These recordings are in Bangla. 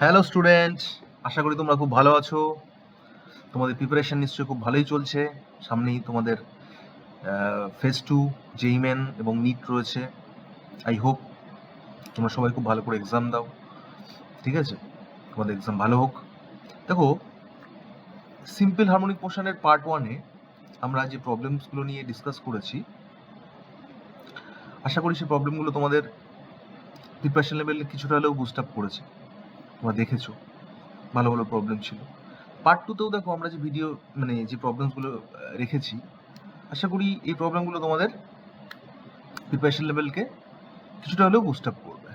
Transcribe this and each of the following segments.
হ্যালো স্টুডেন্ট, আশা করি তোমরা খুব ভালো আছো। তোমাদের প্রিপারেশন নিশ্চয়ই খুব ভালোই চলছে। সামনেই তোমাদের ফেজ 2 জেইই মেন এবং নিট রয়েছে। আই হোপ তোমরা সবাই খুব ভালো করে এক্সাম দাও, ঠিক আছে? তোমাদের এক্সাম ভালো হোক। দেখো, সিম্পল হারমোনিক মোশনের পার্ট 1-এ আমরা যে প্রবলেমসগুলো নিয়ে ডিসকাস করেছি, আশা করি সেই প্রবলেমগুলো তোমাদের প্রিপারেশন লেভেলে কিছুটা হলেও বুস্ট আপ করেছে। তোমরা দেখেছো ভালো ভালো প্রবলেম ছিল। পার্ট 2-তেও দেখো আমরা যে ভিডিও যে প্রবলেমসগুলো রেখেছি, আশা করি এই প্রবলেমগুলো তোমাদের প্রিপারেশন লেভেলকে কিছুটা হলেও বুস্ট আপ করবে।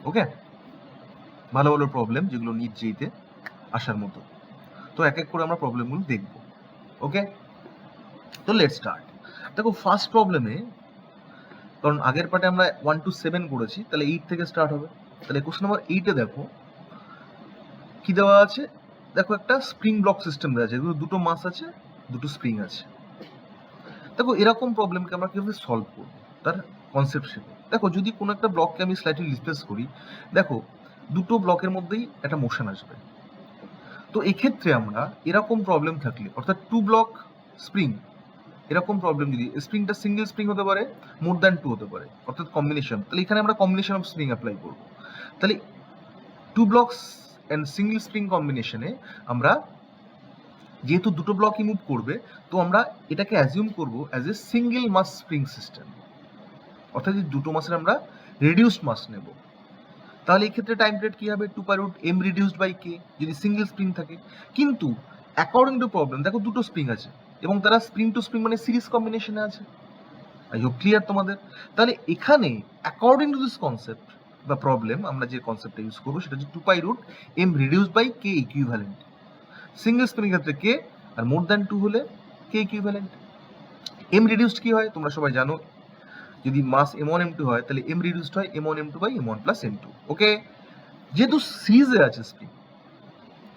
ওকে, ভালো ভালো প্রবলেম যেগুলো নিট জেইতে আসার মতো। তো এক এক করে আমরা প্রবলেমগুলো দেখব। ওকে, তো লেটস স্টার্ট। দেখো, ফার্স্ট প্রবলেমে, কারণ আগের পার্টে আমরা 1 to 7 করেছি, তাহলে 8 থেকে স্টার্ট হবে। তাহলে কোশ্চেন নাম্বার 8-এ দেখো কি দেওয়া আছে। দেখো, একটা স্প্রিং ব্লক সিস্টেম দেওয়া আছে, দুটো মাস আছে, দুটো স্প্রিং আছে। দেখো, এরকম প্রবলেমকে আমরা কিভাবে সলভ করব তার কনসেপ্ট শেখো। দেখো, যদি কোনো একটা ব্লককে আমি স্লাইটলি রিপ্লেস করি, দেখো দুটো ব্লকের মধ্যেই একটা মোশন আসবে। তো এক্ষেত্রে আমরা এরকম প্রবলেম থাকলে, অর্থাৎ 2 ব্লক স্প্রিং, এরকম প্রবলেম যদি স্প্রিংটা সিঙ্গেল স্প্রিং হতে পারে, মোর দ্যান 2 হতে পারে, অর্থাৎ কম্বিনেশন, তাহলে এখানে আমরা কম্বিনেশন অফ স্প্রিং অ্যাপ্লাই করব। তাহলে 2 ব্লকস অ্যান্ড সিঙ্গেল স্প্রিং কম্বিনেশনে আমরা যেহেতু দুটো ব্লকই মুভ করবে, তো আমরা এটাকে অ্যাজিউম করব as a single mass spring system, অর্থাৎ এই দুটো মাসের আমরা রিডিউসড মাস নেব। তাহলে এই ক্ষেত্রে টাইম পিরিয়ড কি হবে? 2 m রিডিউসড বাই k, যদি সিঙ্গেল স্প্রিং থাকে। কিন্তু অ্যাকর্ডিং টু প্রবলেম, দেখো দুটো স্প্রিং আছে এবং তারা স্প্রিং টু স্প্রিং মানে সিরিজ কম্বিনেশনে আছে। আই হোপ ক্লিয়ার তোমাদের। তাহলে এখানে অ্যাকর্ডিং টু দিস কনসেপ্ট বা প্রবলেম, আমরা যে কনসেপ্টটা ইউজ করবো সেটা হচ্ছে 2 m reduced by k equivalent. Single spring ক্ষেত্রে k, আর মোর দ্যান 2 হলে k ইকুইভ্যালেন্ট। m রিডিউসড কি হয় তোমরা সবাই জানো, যদি মাস m1 m2 হয় তাহলে m রিডিউসড হয় m1 m2 by m1 plus m2। ওকে, যেহেতু সিরিজে আছে স্প্রিং,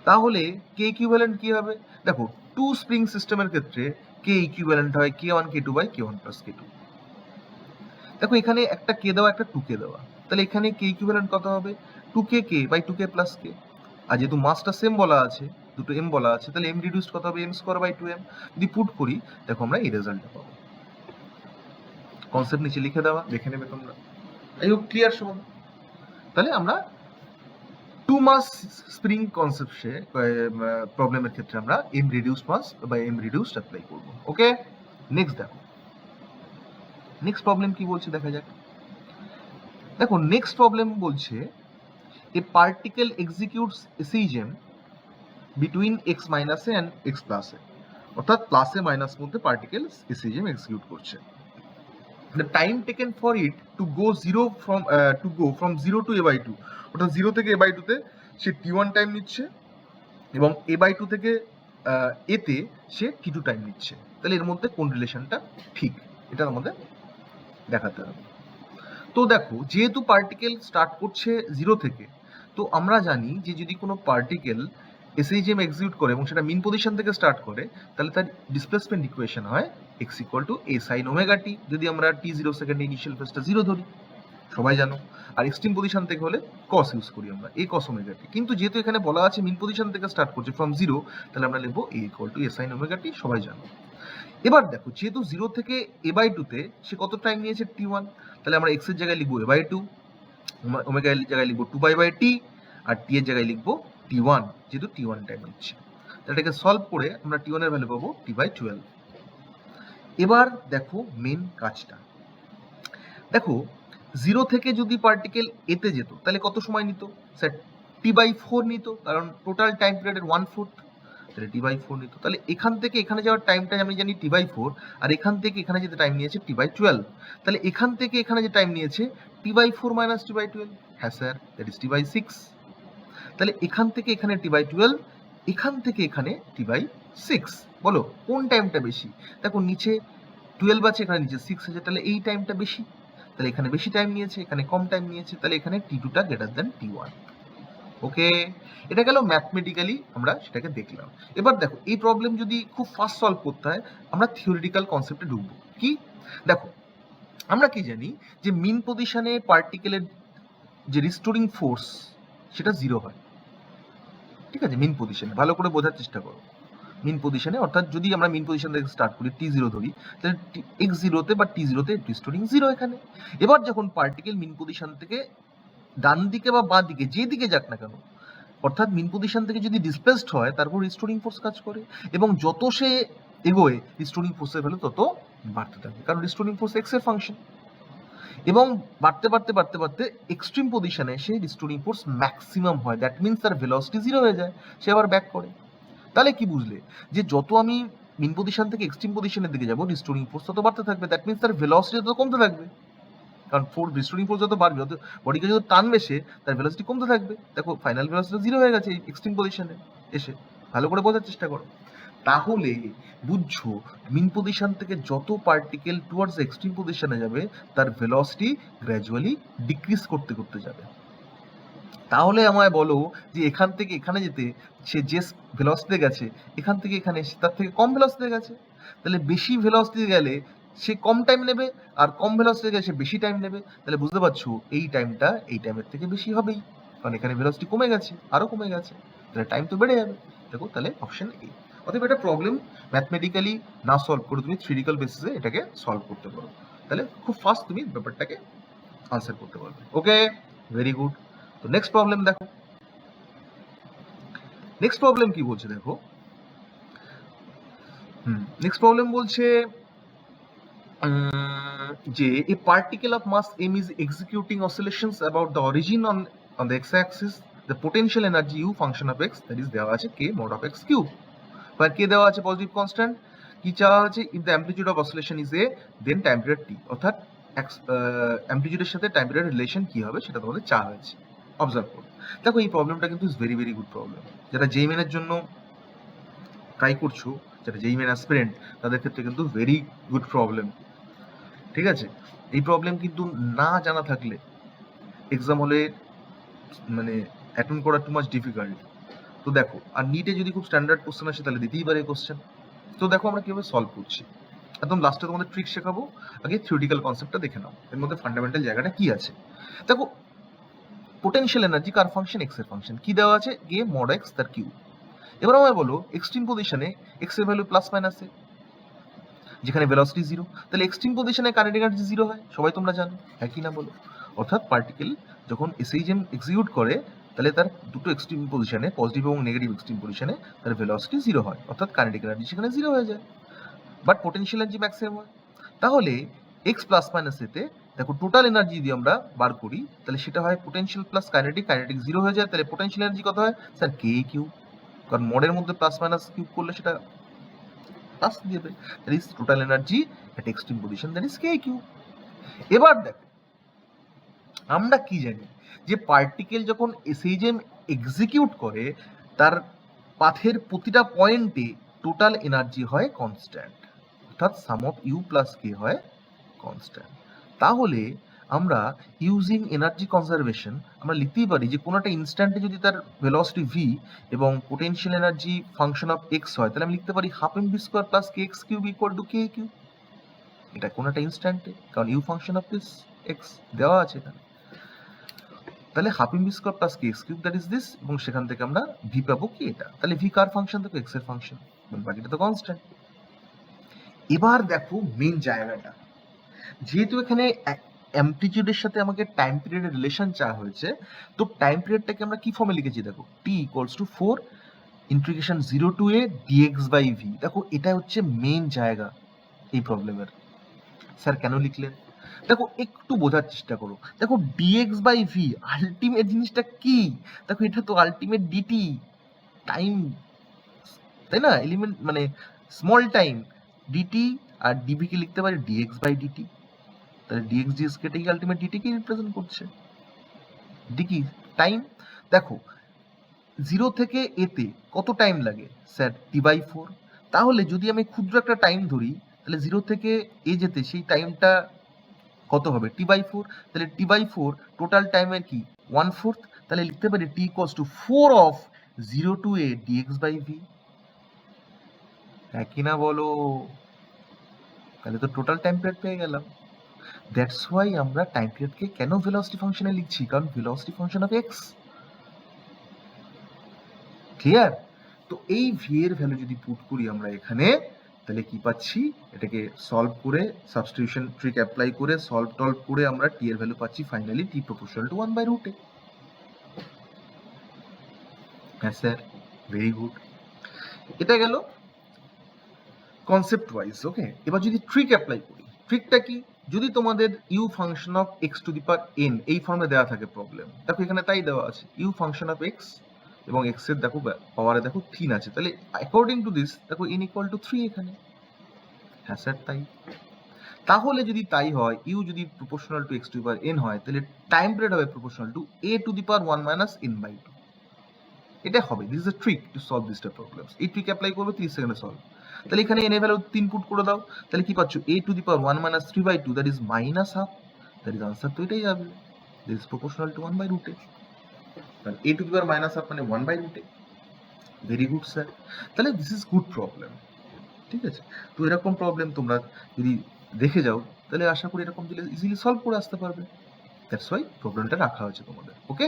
তাহলে k ইকুইভ্যালেন্ট কি হবে? দেখো, 2 স্প্রিং সিস্টেমের ক্ষেত্রে k ইকুইভ্যালেন্ট হয় k1 k2 by k1 plus k2। দেখো, এখানে একটা k দেওয়া, একটা 2k দেওয়া, তাহলে এখানে k ইকুইভ্যালেন্ট কত হবে? 2k k by 2k plus k। আর যেহেতু মাসটা সেম বলা আছে, দুটো m বলা আছে, তাহলে m রিডিউসড কত হবে? m square by 2m। যদি পুট করি, দেখো আমরা এই রেজাল্টটা পাবো। কনসেপ্ট নিচে লিখে দেওয়া, দেখে নেবে তোমরা। এই হোক ক্লিয়ার সব। তাহলে আমরা 2 মাস স্প্রিং কনসেপ্টে প্রবলেমের ক্ষেত্রে আমরা m রিডিউসড মাস বা m রিডিউসড অ্যাপ্লাই করব। ওকে, নেক্সট দেখো, নেক্সট প্রবলেম কি বলছে দেখা যাক। দেখো, নেক্সট প্রবলেম বলছে a particle executes SHM between x minus a and x plus a, অর্থাৎ প্লাস এ মাইনাস মধ্যে পার্টিকেল এসইজেম এক্সিকিউট করছে। The time taken for it to go from 0 to a by 2, অর্থাৎ 0 থেকে a by 2 তে সে t1 টাইম নিচ্ছে এবং a by 2 থেকে a তে সে t2 টাইম নিচ্ছে। তাহলে এর মধ্যে কোন রিলেশনটা ঠিক, এটা আমাদের দেখাতে হবে। তো দেখো, যেহেতু পার্টিকেল স্টার্ট করছে 0 থেকে, তো আমরা জানি যে যদি কোনো পার্টিকেল এসইজেম এক্সিকিউট করে এবং সেটা মিন পজিশন থেকে স্টার্ট করে, তাহলে তার ডিসপ্লেসমেন্ট ইকুয়েশন হয় x equal to a sin omega t, যদি আমরা t0 সেকেন্ডে ইনিশিয়াল ফেজটা 0 ধরি, সবাই জানো। আর এক্সট্রিম পজিশন থেকে হলে cos ইউজ করি আমরা, a cos ওমেগা t। কিন্তু যেহেতু এখানে বলা আছে মিন পজিশন থেকে স্টার্ট করছে ফ্রম 0, তাহলে আমরা লিখবো a equal to a sin omega t, সবাই জানো। এবার দেখো, যেহেতু 0 থেকে a by 2 তে সে কত টাইম নিয়েছে? t1। তাহলে আমরা x এর জায়গায় লিখবো a by 2, ওমেগা এর জায়গায় লিখবো 2 পাই বাই t, আর t এর জায়গায় লিখবো t1, যেহেতু t1 টাইম নিচ্ছে। তাহলে এটাকে সলভ করে আমরা t1 এর ভ্যালু পাবো t বাই 12। এবার দেখো মেন কাজটা। দেখো, 0 থেকে যদি পার্টিকেল এতে যেত তাহলে কত সময় নিত? স্যার t বাই 4 নিত, কারণ টোটাল টাইম পিরিয়ডের 1/4, তাহলে t বাই 4 নিত। তাহলে এখান থেকে এখানে যাওয়ার টাইমটা আমি জানি t বাই 4, আর এখান থেকে এখানে যেতে টাইম নিয়েছে t বাই 12। তাহলে এখান থেকে এখানে যে টাইম নিয়েছে t by 4 minus t by 12, হ্যাঁ sir, that is t by 6। তাহলে এখান থেকে এখানে t বাই 12, এখান থেকে এখানে t বাই 6। বলো কোন টাইমটা বেশি? দেখো, নিচে 12 আছে, এখানে নিচে 6 আছে, তাহলে এই টাইমটা বেশি। তাহলে এখানে বেশি টাইম নিয়েছে, এখানে কম টাইম নিয়েছে, তাহলে এখানে t2 টা গ্রেটার দ্যান t1। ওকে, এটা গেল ম্যাথমেটিক্যালি আমরা সেটাকে দেখলাম। এবার দেখো, এই প্রবলেম যদি খুব ফাস্ট সলভ করতে হয়, আমরা থিওরিটিক্যাল কনসেপ্টে ঢুকবো। কি দেখো, আমরা কি জানি যে মিন পজিশনে পার্টিকেলের যে রিস্টোরিং ফোর্স সেটা 0 হয়। ঠিক আছে, মিন পজিশনে ভালো করে বোঝার চেষ্টা করো। মিন পজিশনে অর্থাৎ যদি আমরা মিন পজিশন থেকে স্টার্ট করি t0 ধরি, তাহলে x0 তে বা t0 তে রিস্টোরিং 0 এখানে। এবার যখন পার্টিকেল মিন পজিশন থেকে ডান দিকে বা বাঁ দিকে যে দিকে যাক না কেন, অর্থাৎ মিন পজিশন থেকে যদি ডিসপ্লেসড হয় তারপর রিস্টোরিং ফোর্স কাজ করে, এবং যত সে এগোয় রিস্টোরিং ফোর্সের ভ্যালু তত বাড়তে থাকে, কারণ রিস্টোরিং ফোর্স এক্স এর ফাংশন। এবং বাড়তে বাড়তে বাড়তে বাড়তে এক্সট্রিম পজিশনে সে রিস্টোরিং ফোর্স ম্যাক্সিমাম হয়, দ্যাট মিনস তার ভেলোসিটি 0 হয়ে যায়, সে আবার ব্যাক করে। তাহলে কি বুঝলে, যে যত আমি মিন পজিশন থেকে এক্সট্রিম পজিশনের দিকে যাবো রিস্টোরিং ফোর্স তত বাড়তে থাকবে, দ্যাট মিনস তার ভেলোসিটি তত কমতে থাকবে, কারণ রিস্টোরিং ফোর্স যত বাড়বে যত বডিকে যত টানবে সে, তার ভেলোসিটি কমতে থাকবে। দেখো ফাইনাল ভেলোসিটি 0 হয়ে গেছে এক্সট্রিম পজিশনে এসে। ভালো করে বোঝার চেষ্টা করো। তাহলে বুঝছো, মিন পজিশন থেকে যত পার্টিকেল টুয়ার্ডস এক্সট্রিম পজিশনে যাবে তার ভেলোসিটি গ্র্যাজুয়ালি ডিক্রিজ করতে করতে যাবে। তাহলে আমায় বলো যে এখান থেকে এখানে যেতে সে যে ভেলোসিটিতে গেছে, এখান থেকে এখানে তার থেকে কম ভেলোসিটিতে গেছে, তাহলে বেশি ভেলোসিটিতে গেলে সে কম টাইম নেবে, আর কম ভেলোসিটিতে গেলে সে বেশি টাইম নেবে। তাহলে বুঝতে পারছো এই টাইমটা এই টাইমের থেকে বেশি হবেই, কারণ এখানে ভেলোসিটি কমে গেছে, আরো কমে গেছে, তাহলে টাইম তো বেড়ে যাবে। দেখো তাহলে অপশন এ। অতএব এটা প্রবলেম ম্যাথমেটিক্যালি না সলভ করে তুমি থিওরিটিক্যাল বেসিসে এটাকে সলভ করতে পারো, তাহলে খুব ফাস্ট তুমি ব্যাপারটাকে আনসার করতে পারবে। ওকে, ভেরি গুড। তো নেক্সট প্রবলেম দেখো। নেক্সট প্রবলেম কি বলছে দেখো। নেক্সট প্রবলেম বলছে যে a particle of mass m is executing oscillations about the origin on the x-axis, the potential energy u function of x, that is দেওয়া আছে k mod of x cube, বা k দেওয়া আছে পজিটিভ কনস্ট্যান্ট, কি চাওয়া আছে, if the amplitude of oscillation is a then time period t, অর্থাৎ অ্যামপ্লিটিউডের সাথে টাইম পিরিয়ড রিলেশন কি হবে সেটা তোমাদের চাওয়া হয়েছে। অবজার্ভ করো, দেখো এই প্রবলেমটা কিন্তু is very very good problem, যেটা জেইমেনের জন্য ট্রাই করছো, যেটা জেইমেন অ্যাসপিরেন্ট তাদের ক্ষেত্রে কিন্তু ভেরি গুড প্রবলেম। ঠিক আছে, এই প্রবলেম কিন্তু না জানা থাকলে এক্সাম হলে মানে অ্যাটেন্ড করা টু মাচ ডিফিকাল্ট। তো দেখো, আর নিটে যদি খুব স্ট্যান্ডার্ড কোশ্চেন আসে তাহলে দিতেই পারে কোশ্চেন। তো দেখো আমরা কিভাবে সলভ করছি, একদম লাস্টে তোমাদের ট্রিক শেখাবো, আগে থিওরিটিক্যাল কনসেপ্টটা দেখে নাও, এর মধ্যে ফান্ডামেন্টাল জায়গাটা কি আছে। দেখো, পোটেনশিয়াল এনার্জি কার ফাংশন, এক্স এর ফাংশন, কি দেওয়া আছে, কে মড এক্স তার কিউ। এবার আমায় বলো এক্সট্রিম পজিশনে এক্স এর ভ্যালু প্লাস মাইনাস এ, যেখানে ভেলোসিটি 0, তাহলে এক্সট্রিম পজিশনে কাইনেটিক এনার্জি 0 হয়, সবাই তোমরা জানো, একই না বলো। অর্থাৎ পার্টিকেল যখন এসএইচএম এক্সিকিউট করে তাহলে তার দুটো এক্সট্রিম পজিশনে, পজিটিভ এবং নেগেটিভ এক্সট্রিম পজিশনে তার ভেলোসিটি 0 হয়, অর্থাৎ কাইনেটিক এনার্জি সেখানে 0 হয়ে যায়, বাট পোটেনশিয়াল এনার্জি ম্যাক্সিমাম হয়। তাহলে এক্স প্লাস মাইনাস এতে দেখো টোটাল এনার্জি যদি আমরা বার করি তাহলে সেটা হয় পোটেনশিয়াল প্লাস কাইনেটিক, কাইনেটিক 0 হয়ে যায়, তাহলে পোটেনশিয়াল এনার্জি কত হয় স্যার, কে কিউ, কারণ মডের মধ্যে প্লাস মাইনাস কিউব করলে সেটা প্লাস দেবে, that is total energy at extreme position, that is k q. এবার দেখো আমরা কি জানি, যে পার্টিকেল যখন এসএইচএম এক্সিকিউট করে তার পাথের প্রতিটা পয়েন্টে টোটাল এনার্জি হয় কনস্ট্যান্ট, অর্থাৎ সাম অফ ইউ প্লাস কে হয় কনস্ট্যান্ট। তাহলে আমরা ইউজিং এনার্জি কনজারভেশন আমরা লিখতেই পারি যে কোনো একটা ইনস্ট্যান্টে যদি তার ভেলোসিটি ভি এবং potential energy function of x হয়, তাহলে আমি লিখতে পারি half m v square plus k x cube equal to k q. এটা কোনো একটা ইনস্ট্যান্টে, কারণ u function of this x দেওয়া আছে এখানে, তাহলে half m v square plus k x cube that is this, এবং সেখান থেকে আমরা ভি পাবো কি এটা, তাহলে ভি কার ফাংশন, দেখো এক্স এর ফাংশন, বাকিটা তো কনস্ট্যান্ট। এবার দেখো মেন জায়গাটা, যেহেতু এখানে অ্যামপ্লিটিউডের সাথে আমাকে টাইম পিরিয়ডের রিলেশন চাওয়া হয়েছে, তো টাইম পিরিয়ডটাকে আমরা কি ফর্মে লিখেছি দেখো, T equals to 4 integration 0 to a dx by v। দেখো এটা হচ্ছে মেন জায়গা এই প্রবলেমের। স্যার কেন লিখলেন, দেখো একটু বোঝার চেষ্টা করো। দেখো dx বাই v আলটিমেট জিনিসটা কি, দেখো এটা তো আলটিমেট ডিটি টাইম, তাই না, এলিমেন্ট মানে স্মল টাইম ডিটি, আর ডিভি কে লিখতে পারি dx বাই ডিটি, তাহলে dx dx কেটে কি আলটিমেট ডিটি কে রিপ্রেজেন্ট করছে, ডি কি টাইম। দেখো 0 থেকে a তে কত টাইম লাগে স্যার, t/4, তাহলে যদি আমি ক্ষুদ্র একটা টাইম ধরি তাহলে 0 থেকে a যেতে সেই টাইমটা কত হবে, t/4, তাহলে t/4 টোটাল টাইমের কি 1/4, তাহলে লিখতে পারি t equals to 4 of 0 to a dx by v। একই না বলো, তাহলে তো টোটাল টাইম পিরিয়ড পেয়ে গেলাম। দ্যাটস ওয়াই আমরা টাইম পিরিয়ডকে কেন ভেলোসিটি ফাংশনে লিখছি, কারণ velocity function of x. Clear? তো এই ভি এর ভ্যালু যদি পুট করি আমরা এখানে, তাহলে কি পাচ্ছি, এটাকে সলভ করে সাবস্টিটিউশন ট্রিক অ্যাপ্লাই করে সলভ টলভ করে আমরা টি এর ভ্যালু পাচ্ছি finally T proportional to 1/√a। হ্যাঁ স্যার, ভেরি গুড। এটা গেল কনসেপ্ট ওয়াইজ। ওকে, এবার যদি ট্রিক অ্যাপ্লাই করি, ট্রিকটা কি, যদি তোমাদের u function of x to the power n এই ফর্মে দেওয়া থাকে প্রবলেম, দেখো এখানে তাই দেওয়া আছে, ইউ ফাংশন অফ এক্স এবং এক্স এর দেখো পাওয়ারে দেখো 3 আছে, তাহলে অ্যাকর্ডিং টু দিস দেখো n ইকুয়াল টু 3 এখানে। হ্যাঁ স্যার তাই। তাহলে যদি তাই হয়, ইউ যদি proportional to x to the power N হয়, তাহলে টাইম পিরিয়ড হবে proportional to a to the power 1 minus n/2। এটা হবে, this is a trick to solve this type problems. এই ট্রিক অ্যাপ্লাই করবে 30 সেকেন্ডে সলভ। তাহলে এখানে n এর ভ্যালু 3 পুট করে দাও, তাহলে কি পাচ্ছ, a to the power 1 minus 3/2, that is minus half, that is answer. তো এটাই হবে, this is proportional to 1/√a। তাহলে a to the power minus half মানে 1/√a। ভেরি গুড স্যার, তাহলে দিস ইজ গুড প্রবলেম। ঠিক আছে, তো এরকম প্রবলেম তোমরা যদি দেখে যাও, তাহলে আশা করি এরকম দিলে ইজিলি সলভ করে আসতে পারবে। দ্যাটস ওয়াই প্রবলেমটা রাখা হয়েছে তোমাদের। ওকে,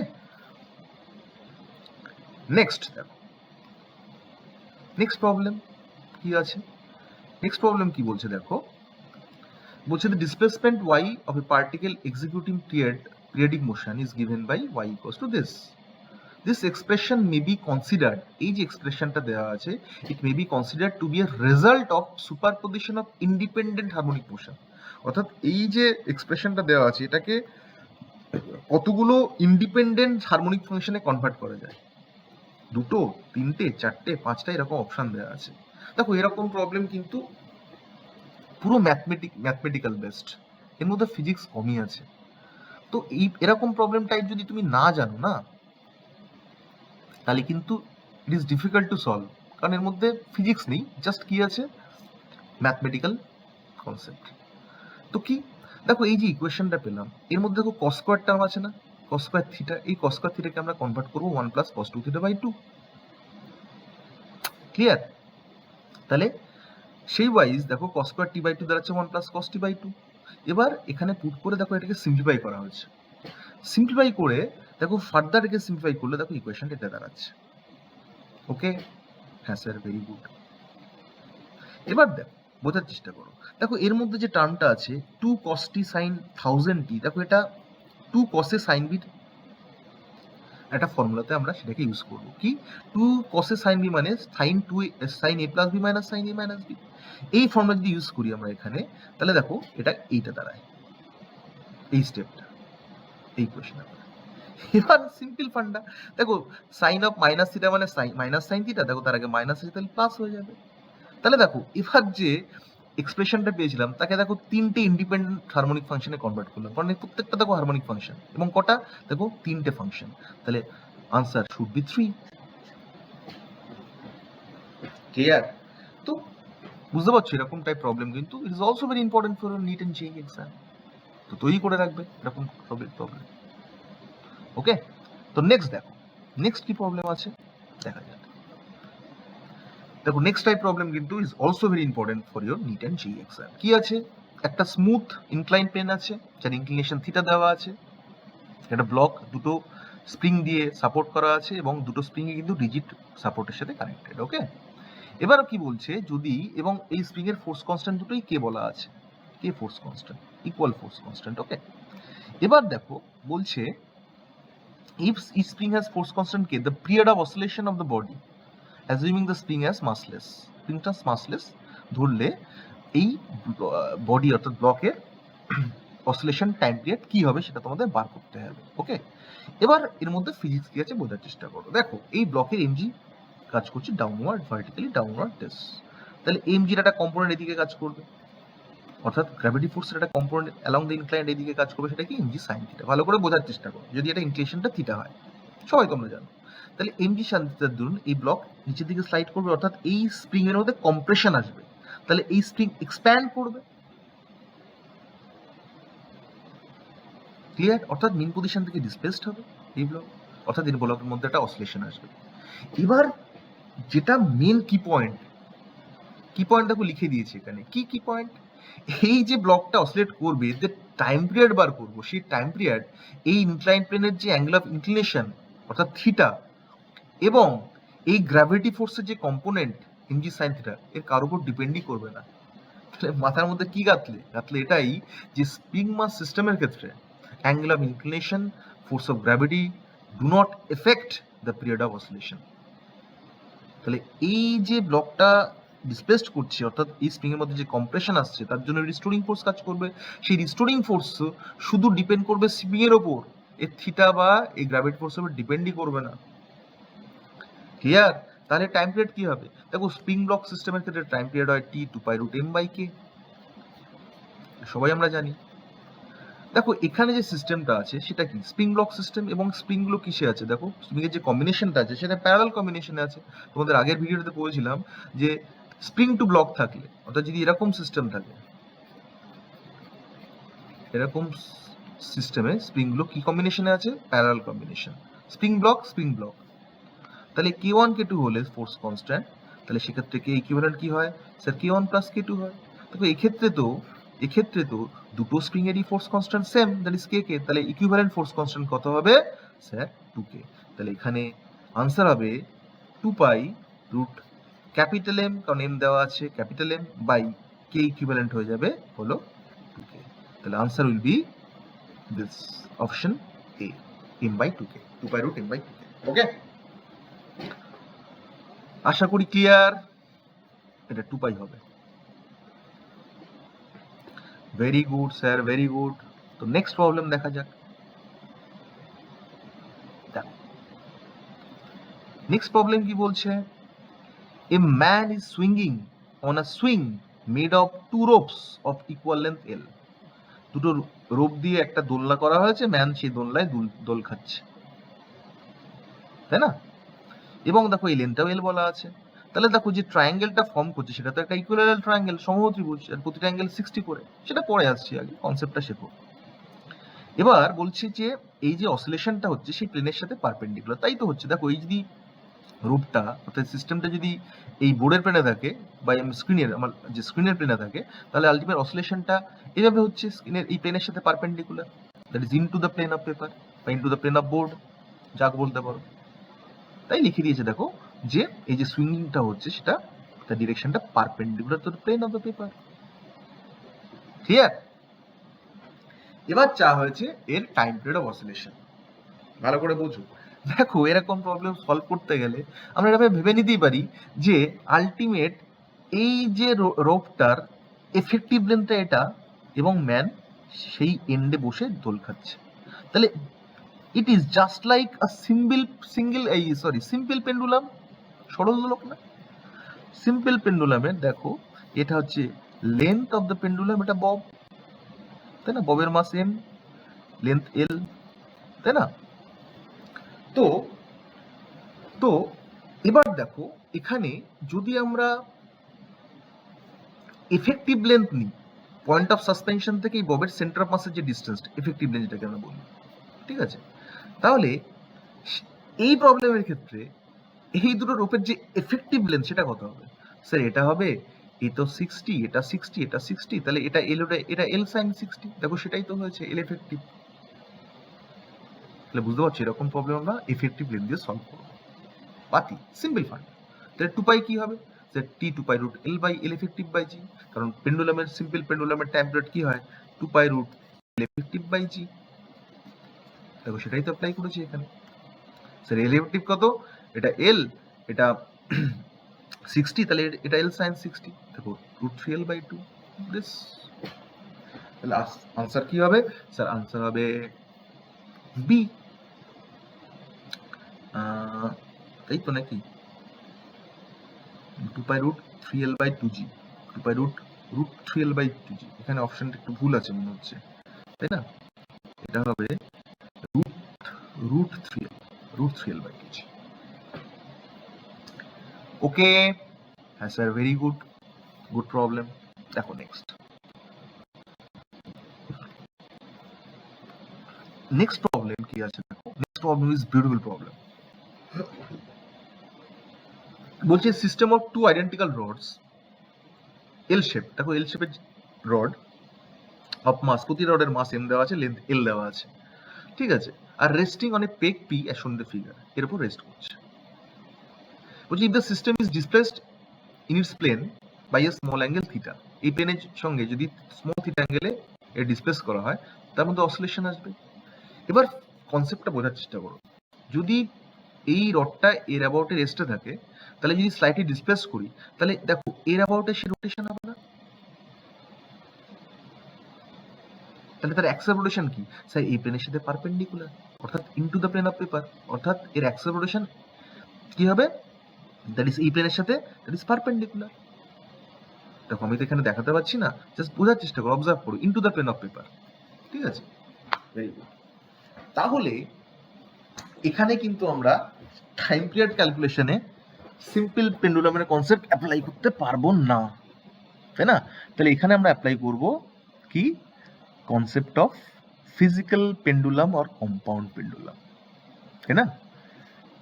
নেক্সট দেখো, নেক্সট প্রবলেম কি আছে, নেক্সট প্রবলেম কি বলছে দেখো, বলছে the displacement y of a particle executing periodic motion is given by y equals to this. This expression may be considered, এই যে এক্সপ্রেশনটা দেওয়া আছে, it may be considered to be a result of superposition of independent harmonic motion। অর্থাৎ এই যে এক্সপ্রেশনটা দেওয়া আছে, এটাকে কতগুলো ইন্ডিপেন্ডেন্ট হারমোনিক ফাংশনে কনভার্ট করা যায়, 2, 3, 4, 5টা এরকম অপশন দেওয়া আছে। দেখো এরকম প্রবলেম কিন্তু পুরো ম্যাথমেটিক্যাল বেসড, এর মধ্যে ফিজিক্স কমই আছে। তো এই এরকম প্রবলেম টাইপ যদি তুমি না জানো না, তাহলে কিন্তু it is difficult to solve, কারণ এর মধ্যে ফিজিক্স নেই, জাস্ট কি আছে, ম্যাথমেটিক্যাল কনসেপ্ট। তো কি দেখো, এই যে ইকুয়েশনটা পেলাম, এর মধ্যে দেখো কস স্কয়ার টার্ম আছে না, কস স্কয়ার থিটা, এই কস স্কয়ার থিটাকে আমরা কনভার্ট করবো 1 plus cos 2 theta by 2। Clear? তাহলে সেই ওয়াইজ দেখো কস স্কয়ার টি বাই 2 দাঁড়াচ্ছে 1 প্লাস কস টি বাই 2। এবার এখানে পুট করে দেখো এটাকে সিম্পলিফাই করা হয়েছে, সিম্পলিফাই করে দেখো ফার্দার এটাকে সিম্পলিফাই করলে দেখো ইকুয়েশনটা এটা দাঁড়াচ্ছে। ওকে, হ্যাঁ স্যার, ভেরি গুড। এবার দেখো বোঝার চেষ্টা করো, দেখো এর মধ্যে যে টার্মটা আছে 2 cos t sin 1000t, দেখো এটা 2 cos এ sin b একটা ফর্মুলাতে আমরা সেটাকে ইউজ করব, কি 2 cos এ sin b মানে sin 2 sin a plus b minus sin a minus b। এই ফর্মুলা যদি ইউজ করি আমরা এখানে, তাহলে দেখো এটা এইটা দাঁড়ায়, এই স্টেপটা, এই কোশ্চেন। এবার সিম্পল ফান্ডা, দেখো সাইন অফ মাইনাস থিটা মানে মাইনাস সাইন থিটা, দেখো তার আগে মাইনাস আছে তাহলে প্লাস হয়ে যাবে। তাহলে দেখো এবার যে এক্সপ্রেশনটা পেয়েছিলাম তাকে দেখো 3টে ইন্ডিপেন্ডেন্ট হারমোনিক ফাংশনে কনভার্ট করলাম, কারণ প্রত্যেকটা দেখো হারমোনিক ফাংশন, এবং কটা দেখো 3টে ফাংশন, তাহলে আনসার শুড বি 3। ক্লিয়ার? তো বুঝতে পারছো এরকম টাইপ প্রবলেম কিন্তু it is also very important for NEET and JEE exam, তো তৈরি করে রাখবে এরকম প্রবলেম। ওকে, তো নেক্সট দেখো, নেক্সট কি প্রবলেম আছে দেখা যাক। দেখো নেক্সট টাইপ প্রবলেম কিন্তু is also very important for your NEET and JEE exam. কি আছে, একটা স্মুথ ইনক্লাইন প্লেন আছে, যার ইনক্লিনেশন থিটা দেওয়া আছে, একটা ব্লক দুটো স্প্রিং দিয়ে সাপোর্ট করা আছে, এবং দুটো স্প্রিং এ কিন্তু রিজিড সাপোর্টের সাথে কানেক্টেড। ওকে, এবার কি বলছে, যদি এবং এই স্প্রিং এর ফোর্স কনস্ট্যান্ট দুটোই কে বলা আছে, K force constant, equal force constant. Okay, এবার দেখো বলছে if each spring has force constant k, the period of oscillation of the body, assuming the spring as massless, springটা massless ধরলে এই বডি অর্থাৎ ব্লকের অসিলেশন টাইম পিরিয়ড কি হবে সেটা তোমাদের বার করতে হবে। ওকে, এবার এর মধ্যে ফিজিক্স কি আছে বোঝার চেষ্টা করো। দেখো এই ব্লকের এমজি কাজ করছে ডাউনওয়ার্ড, ভার্টিক্যালি ডাউনওয়ার্ড দিস, তাহলে এমজির একটা কম্পোনেন্ট এদিকে কাজ করবে, অর্থাৎ গ্র্যাভিটি ফোর্সের একটা কম্পোনেন্ট অ্যালং দ্য ইনক্লাইন্ড এদিকে কাজ করবে, সেটা কি এমজি সাইন থিটা। ভালো করে বোঝার চেষ্টা করো, যদি এটা ইনক্লিনেশনটা থিটা হয়, সবাই তোমরা জানো। তাহলে এমজি সাইন থিটার দরুন এই ব্লক নিচের দিকে স্লাইড করবে, অর্থাৎ এই স্প্রিং এর মধ্যে কম্প্রেশন আসবে, তাহলে এই স্প্রিং এক্সপ্যান্ড করবে। ক্লিয়ার? অর্থাৎ মিন পজিশন থেকে ডিসপ্লেসড হবে এই ব্লক, অর্থাৎ এই ব্লকের মধ্যে একটা অসিলেশন আসবে। এবার যেটা মেন কি পয়েন্ট দেখো লিখে দিয়েছি এখানে, কি পয়েন্ট, এই যে ব্লকটা অসিলেট করবে যে টাইম পিরিয়ড বার করবো, সেই টাইম পিরিয়ড এই ইনক্লাইন প্লেনের যে অ্যাঙ্গেল অফ ইনক্লিনেশন অর্থাৎ থিটা এবং এই গ্র্যাভিটি ফোর্সের যে কম্পোনেন্ট mg sin থিটা এর কার উপর ডিপেন্ডই করবে না। তাহলে মাথার মধ্যে কি গাঁথলে এটাই যে স্প্রিং মাস সিস্টেমের ক্ষেত্রে angle of inclination, force of gravity do not effect the period of oscillation. তাহলে এই যে ব্লকটা ডিসপ্লেসড করছে, অর্থাৎ এই স্প্রিং এর মধ্যে যে কম্প্রেশন আসছে তার জন্য রিস্টোরিং ফোর্স কাজ করবে। সেই রিস্টোরিং ফোর্স শুধু ডিপেন্ড করবে স্প্রিং এর ওপর, এর থিটা বা এই গ্র্যাভিটি ফোর্সের উপর ডিপেন্ডই করবে না। ক্লিয়ার? তাহলে টাইম পিরিয়ড কি হবে? দেখো স্প্রিং ব্লক সিস্টেমের ক্ষেত্রে টাইম পিরিয়ড হয় t 2π√m/k, সবাই আমরা জানি। দেখো এখানে যে সিস্টেমটা আছে সেটা কি স্প্রিং ব্লক সিস্টেম, এবং স্প্রিং গুলো কিসে আছে? দেখো স্প্রিং এর যে কম্বিনেশনটা আছে সেটা প্যারালাল কম্বিনেশনে আছে। তোমাদের আগের ভিডিওতে বলেছিলাম যে স্প্রিং টু ব্লক থাকলে, অর্থাৎ যদি এরকম সিস্টেম থাকে, এরকম সিস্টেমে স্প্রিং গুলো কি কম্বিনেশনে আছে? Parallel combination, spring block. তাহলে k1 k2 হলে ফোর্স কনস্ট্যান্ট, তাহলে সেক্ষেত্রে কে ইকুইভ্যালেন্ট কি হয়? স্যার k1 + k2 হয়। দেখো এক্ষেত্রে তো দুটো স্প্রিং এরই force constant same, that is kk। তাহলে ইকুইভ্যালেন্ট ফোর্স কনস্ট্যান্ট কত হবে? Sir 2k। তাহলে এখানে আনসার হবে 2π√M, কারণ m দেওয়া আছে capital M, by k equivalent হয়ে যাবে হলো 2k। তাহলে answer will be this option A, m/2k, 2π√M/2k। Okay, আশা করি ক্লিয়ার। এটা 2π হবে। Very good sir, very good. তো নেক্সট প্রবলেম দেখা যাক। নেক্সট প্রবলেম কি বলছে? A man is swinging on a swing made of 2 ropes of equal length L। দুটো রোপ দিয়ে একটা দোলনা করা হয়েছে, ম্যান সেই দোলনায় দোল খাচ্ছে, তাই না? এবং দেখো এই লেন্থটাও L বলা আছে। তাহলে দেখো যে ট্রায়াঙ্গেলটা ফর্ম করছে সেটা তো একটা ইকুইল্যাটারাল ট্রায়াঙ্গেল, সমত্রিভুজ, আর প্রতিটা অ্যাঙ্গেল 60 করে। সেটা পরে আসছি, আগে কনসেপ্টটা শেখো। এবার বলছি যে এই যে অসিলেশনটা হচ্ছে সেই প্লেনের সাথে পারপেন্ডিকুলার, তাই তো হচ্ছে। দেখো এই যদি রূপটা, অর্থাৎ সিস্টেমটা যদি এই বোর্ডের প্লেনে থাকে বা আমার যে স্ক্রিনের প্লেনে থাকে, তাহলে আলটিমেট অসিলেশনটা এভাবে হচ্ছে স্ক্রিনের এই প্লেনের সাথে perpendicular, that is into the plane of paper বা into the plane of board, যাকে বলতে পারো। তাই লিখে দিয়েছে দেখো যে এই যে সুইঙ্গিংটা হচ্ছে সেটা তার ডিরেকশনটা perpendicular to the plane of the paper. Clear? এবার চা হয়েছে এর টাইম পিরিয়ড অফ অসিলেশন। ভালো করে বোঝো। দেখো এরকম প্রবলেম সলভ করতে গেলে আমরা এভাবে ভেবে নিতেই পারি যে আলটিমেট এই যে রোপটার এফেক্টিভ লেন্থটা এটা, এবং ম্যান সেই এন্ডে বসে দোল খাচ্ছে। তাহলে it is just like a simple pendulum, সরল দোলক না? সিম্পল পেন্ডুলামের দেখো এটা হচ্ছে লেন্থ অফ দ্য পেন্ডুলাম, এটা বব, তাই না? ববের মাস m, লেন্থ L, তাই না? তো তো এবার দেখো এখানে যদি আমরা এফেক্টিভ লেন্থ নিই, পয়েন্ট অফ সাসপেনশন থেকে এই ববের সেন্টার অফ মাসের যে ডিসটেন্স, এফেক্টিভ লেন্থ যেটাকে আমরা বলি, ঠিক আছে? তাহলে এই প্রবলেমের ক্ষেত্রে এই দুটো রূপের যে এফেক্টিভ লেন্থ সেটা কত হবে? স্যার এটা হবে এ তো 60, এটা 60, এটা 60, তাহলে এটা L sin 60। দেখো সেটাই তো হয়েছে, L এফেক্টিভ। তাহলে বুঝতে পারছি এরকম প্রবলেম আমরা এফেক্টিভ লেন্থ দিয়ে সলভ করব, পাতি সিম্পল ফান্ড। তাহলে 2π কি হবে? Sir t 2π√L/L effective by g, কারণ পেন্ডুলামের সিম্পল পেন্ডুলামের টাইম পিরিয়ড কি হয়? 2π√L effective by g। দেখো সেটাই তো অ্যাপ্লাই করেছি এখানে। স্যার L effective কত? এটা L, এটা 60, তাহলে এটা L sin 60। দেখো √3L/2 দিস। তাহলে আনসার কি হবে? স্যার আনসার হবে বি। তাই তো নাকি? 2π√3L/2g, 2π√3L/2g। এখানে অপশনটা একটু ভুল আছে মনে হচ্ছে, তাই না? এটা হবে √3L/2g। ওকে, হ্যাঁ sir, very good, good problem. দেখো নেক্সট প্রবলেম কি আছে দেখো। Next problem is beautiful problem. বলছে system of 2 identical rods L shape. দেখো এল শেপের রড অফ মাস, প্রতি রডের মাস m দেওয়া আছে, লেন্থ L দেওয়া আছে, ঠিক আছে? আর resting on a peg P as shown in the figure, এর উপর রেস্ট করছে। বলছি if the system is displaced in its plane by a small angle theta, এই প্লেনের সঙ্গে যদি স্মল থিটা অ্যাঙ্গেলে এর ডিসপ্লেস করা হয় তার মধ্যে অসিলেশন আসবে। এবার কনসেপ্টটা বোঝার চেষ্টা করো, যদি এই রডটা এর অ্যাবাউটে রেস্টে থাকে, তাহলে যদি স্লাইটলি ডিসপ্লেস করি তাহলে দেখো এর অ্যাবাউটে সে রোটেশন হবে না, তাহলে তার অ্যাক্সেল রোটেশন কি স্যার এই প্লেনের সাথে পারপেন্ডিকুলার, অর্থাৎ into the plane of paper, অর্থাৎ এর অ্যাক্সেল রোটেশন কি হবে, দ্যাট ইজ এই প্লেনের সাথে দ্যাট ইজ পারপেন্ডিকুলার। দেখো আমি তো এখানে দেখাতে পারছি না, জাস্ট বোঝার চেষ্টা করো, অবজার্ভ করো, into the plane of paper, ঠিক আছে? Very good. তাহলে এখানে কিন্তু আমরা টাইম পিরিয়ড ক্যালকুলেশনে সিম্পল পেন্ডুলামের কনসেপ্ট অ্যাপ্লাই করতে পারবো না, তাই না? তাহলে এখানে আমরা অ্যাপ্লাই করব কি concept of physical pendulum or compound pendulum, তাই না?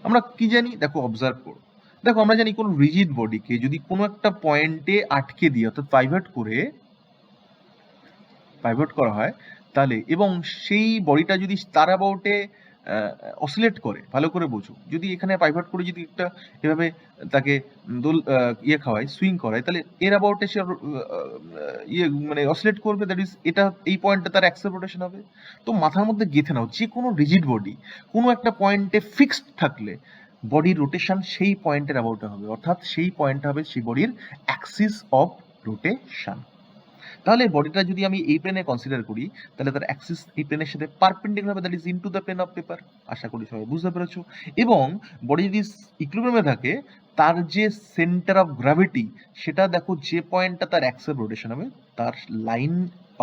আমরা কি জানি দেখো, অবজার্ভ করো, দেখো আমরা জানি কোন রিজিড বডিকে যদি কোনো একটা পয়েন্টে আটকে দিয়ে অর্থাৎ পাইভট করা হয় তাহলে, এবং সেই বডিটা যদি তার অ্যাবাউটে অসিলেট করে, ভালো করে বোঝো, যদি এখানে পাইভট করে যদি একটা এভাবে তাকে খাওয়ায়, সুইং করায়, তাহলে এর অ্যাবাউটে সে মানে অসিলেট করবে, দ্যাট ইজ এটা এই পয়েন্টটা তার অ্যাক্সেল রোটেশন হবে। তো মাথার মধ্যে গেঁথে নাও, যে কোনো রিজিড বডি কোনো একটা পয়েন্টে ফিক্সড থাকলে বডির রোটেশন সেই পয়েন্টের অ্যাবাউটে হবে, অর্থাৎ সেই পয়েন্ট হবে সেই বডির অ্যাক্সিস অফ রোটেশন। তাহলে বডিটা যদি আমি এই প্লেনে কনসিডার করি তাহলে তার অ্যাক্সিস এই প্লেনের সাথে পারপেন্ডিকুলার হবে, that is into the plane of paper. আশা করি সবাই বুঝতে পেরেছো। এবং বডি যদি ইকুইলিব্রিয়ামে থাকে তার যে সেন্টার অফ গ্র্যাভিটি সেটা দেখো যে পয়েন্টটা তার অ্যাক্সেল রোটেশন হবে তার লাইন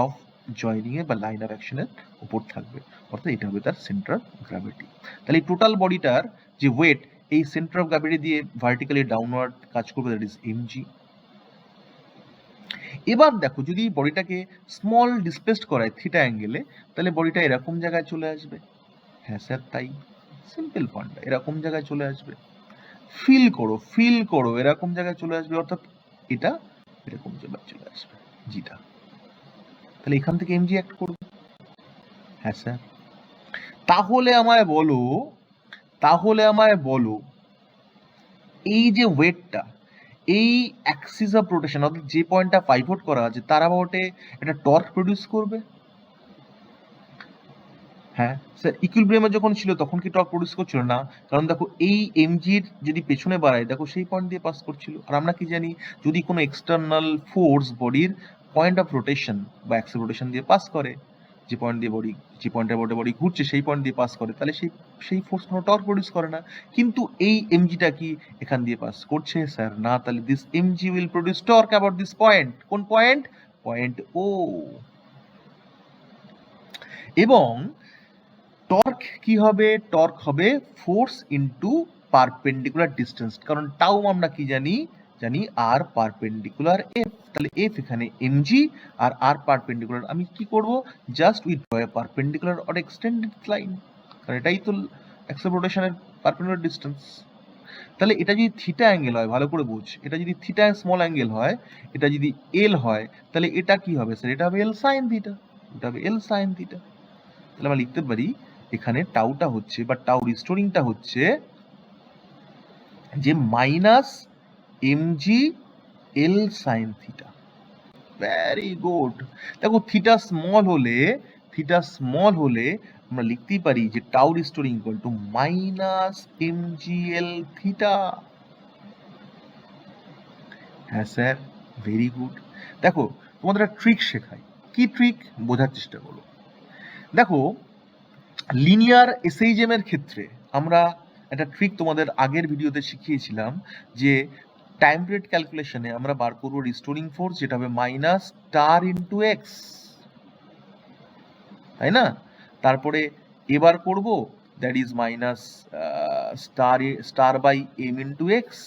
অফ জয়নিং এ বা লাইন অফ অ্যাকশনের উপর থাকবে, অর্থাৎ এটা হবে তার সেন্টার অফ গ্র্যাভিটি। তাহলে এই টোটাল বডিটার যে ওয়েট এই সেন্টার অফ গ্র্যাভিটি দিয়ে ভার্টিক্যালি ডাউনওয়ার্ড কাজ করবে, দ্যাট ইজ এমজি। এবার দেখো যদি বডিটাকে স্মল ডিসপ্লেসড করায় থিটা অ্যাঙ্গেলে, তাহলে বডিটা এরকম জায়গায় চলে আসবে। হ্যাঁ স্যার তাই, সিম্পল পয়েন্ট, এরকম জায়গায় চলে আসবে। ফিল করো এরকম জায়গায় চলে আসবে, অর্থাৎ এটা এরকম জায়গায় চলে আসবে জিটা। তাহলে এখান থেকে এমজি অ্যাক্ট করবে। হ্যাঁ স্যার। তাহলে আমায় বলো এই যে ওয়েটটা এই অ্যাক্সিস অফ রোটেশন অর্থাৎ যে পয়েন্টটা পাইভট করা আছে তার অ্যাবাউটে একটা টর্ক প্রডিউস করবে। হ্যাঁ স্যার, ইকুইলিব্রিয়ামে যখন ছিল তখন কি টর্ক প্রডিউস করছিল না? কারণ দেখো এই এমজির যদি পেছনে বাড়ায় দেখো সেই পয়েন্ট দিয়ে পাস করছিল। আর আমরা কি জানি যদি কোনো এক্সটার্নাল ফোর্স বডির পয়েন্ট অফ রোটেশন বা অ্যাক্সিস রোটেশন দিয়ে পাস করে, যে পয়েন্টের বডি ঘুরছে সেই পয়েন্ট দিয়ে পাস করে, তাহলে সেই ফোর্স কোনো টর্ক প্রডিউস করে না। কিন্তু এই এমজিটা কি এখান দিয়ে পাস করছে? স্যার না। তাহলে this MG will produce torque about this point. কোন পয়েন্ট? পয়েন্ট ও। এবং টর্ক কি হবে? টর্ক হবে ফোর্স ইনটু পারপেন্ডিকুলার ডিসটেন্স, কারণ টাউ আমরা কি জানি আর পারপেন্ডিকুলার এফ। তাহলে এফ এখানে এমজি আর আর পারপেন্ডিকুলার। আমি কি করব? Just with draw A perpendicular or extended line, কারণ এটাই তো অ্যাক্সেল রোটেশনের পারপেন্ডিকুলার ডিসটেন্স। তাহলে এটা যদি থিটা অ্যাঙ্গেল হয়, ভালো করে বুঝ, এটা যদি থিটা স্মল অ্যাঙ্গেল হয়, এটা যদি এল হয়, তাহলে এটা কি হবে স্যার? এটা হবে এল সাইন থিটা। এটা হবে এল সাইন থিটা। তাহলে আমরা লিখতে পারি এখানে টাউটা হচ্ছে বা টাউ রিস্টোরিংটা হচ্ছে যে মাইনাস এমজি এল সাইন থিটা। Very good. দেখো থিটা স্মল হলে আমরা লিখতেই পারি যে tau restoring equal to minus MG L theta. হ্যাঁ স্যার, ভেরি গুড। দেখো তোমাদের একটা ট্রিক শেখাই। কি ট্রিক? বোঝার চেষ্টা করো। দেখো লিনিয়ার এসএইচএম এর ক্ষেত্রে আমরা একটা ট্রিক তোমাদের আগের ভিডিওতে শিখিয়েছিলাম যে টাইম পিরিয়ড ক্যালকুলেশনে আমরা বার করব রিস্টোরিং ফোর্স, যেটা হবে মাইনাস স্টার ইনটু এক্স, তাই না? তারপরে এবার করব that is minus star by M into x,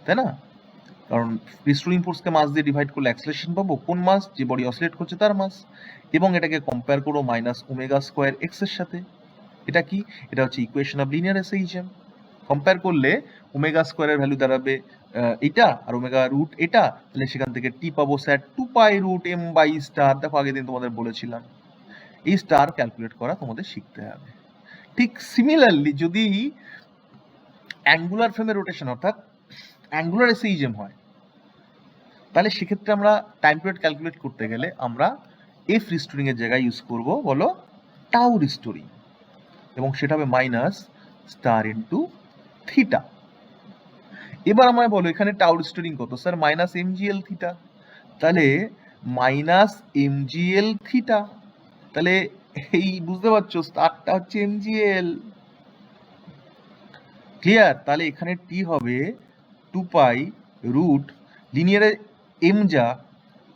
তাই না? কারণ রিস্টোরিং ফোর্সকে মাস দিয়ে ডিভাইড করলে অ্যাক্সেলারেশন পাবো। কোন মাস? যে বডি অসিলেট করছে তার মাস। এবং এটাকে কম্পেয়ার করো মাইনাস ওমেগা স্কোয়ার এক্স এর সাথে। এটা কি? এটা হচ্ছে equation of linear SHM. Compare করলে ওমেগা স্কোয়ারের ভ্যালু দাঁড়াবে এটা, আর ওমেগা রুট এটা, তাহলে সেখান থেকে টি পাবো sir 2 pi root M by star. দেখো আগের দিন তোমাদের বলেছিলাম এই স্টার ক্যালকুলেট করা তোমাদের শিখতে হবে। ঠিক সিমিলারলি যদি অ্যাঙ্গুলার ফ্রেমের রোটেশন অর্থাৎ অ্যাঙ্গুলার এসএইচএম হয়, তাহলে সেক্ষেত্রে আমরা টাইম পিরিয়ড ক্যালকুলেট করতে গেলে আমরা এফ রিস্টোরিং এর জায়গায় ইউজ করব বলো টাউ রিস্টোরিং, এবং সেটা হবে মাইনাস স্টার ইন্টু থিটা। এবার আমায় বলো এখানে টাউ রিস্টোরিং কত? স্যার মাইনাস এমজিএল থিটা, তাহলে মাইনাস এমজিএল থিটা, তাহলে এই বুঝতে পারছো স্টারটা হচ্ছে এমজিএল, ক্লিয়ার? তাহলে এখানে টি হবে 2 পাই রুট লিনিয়ারে এম যা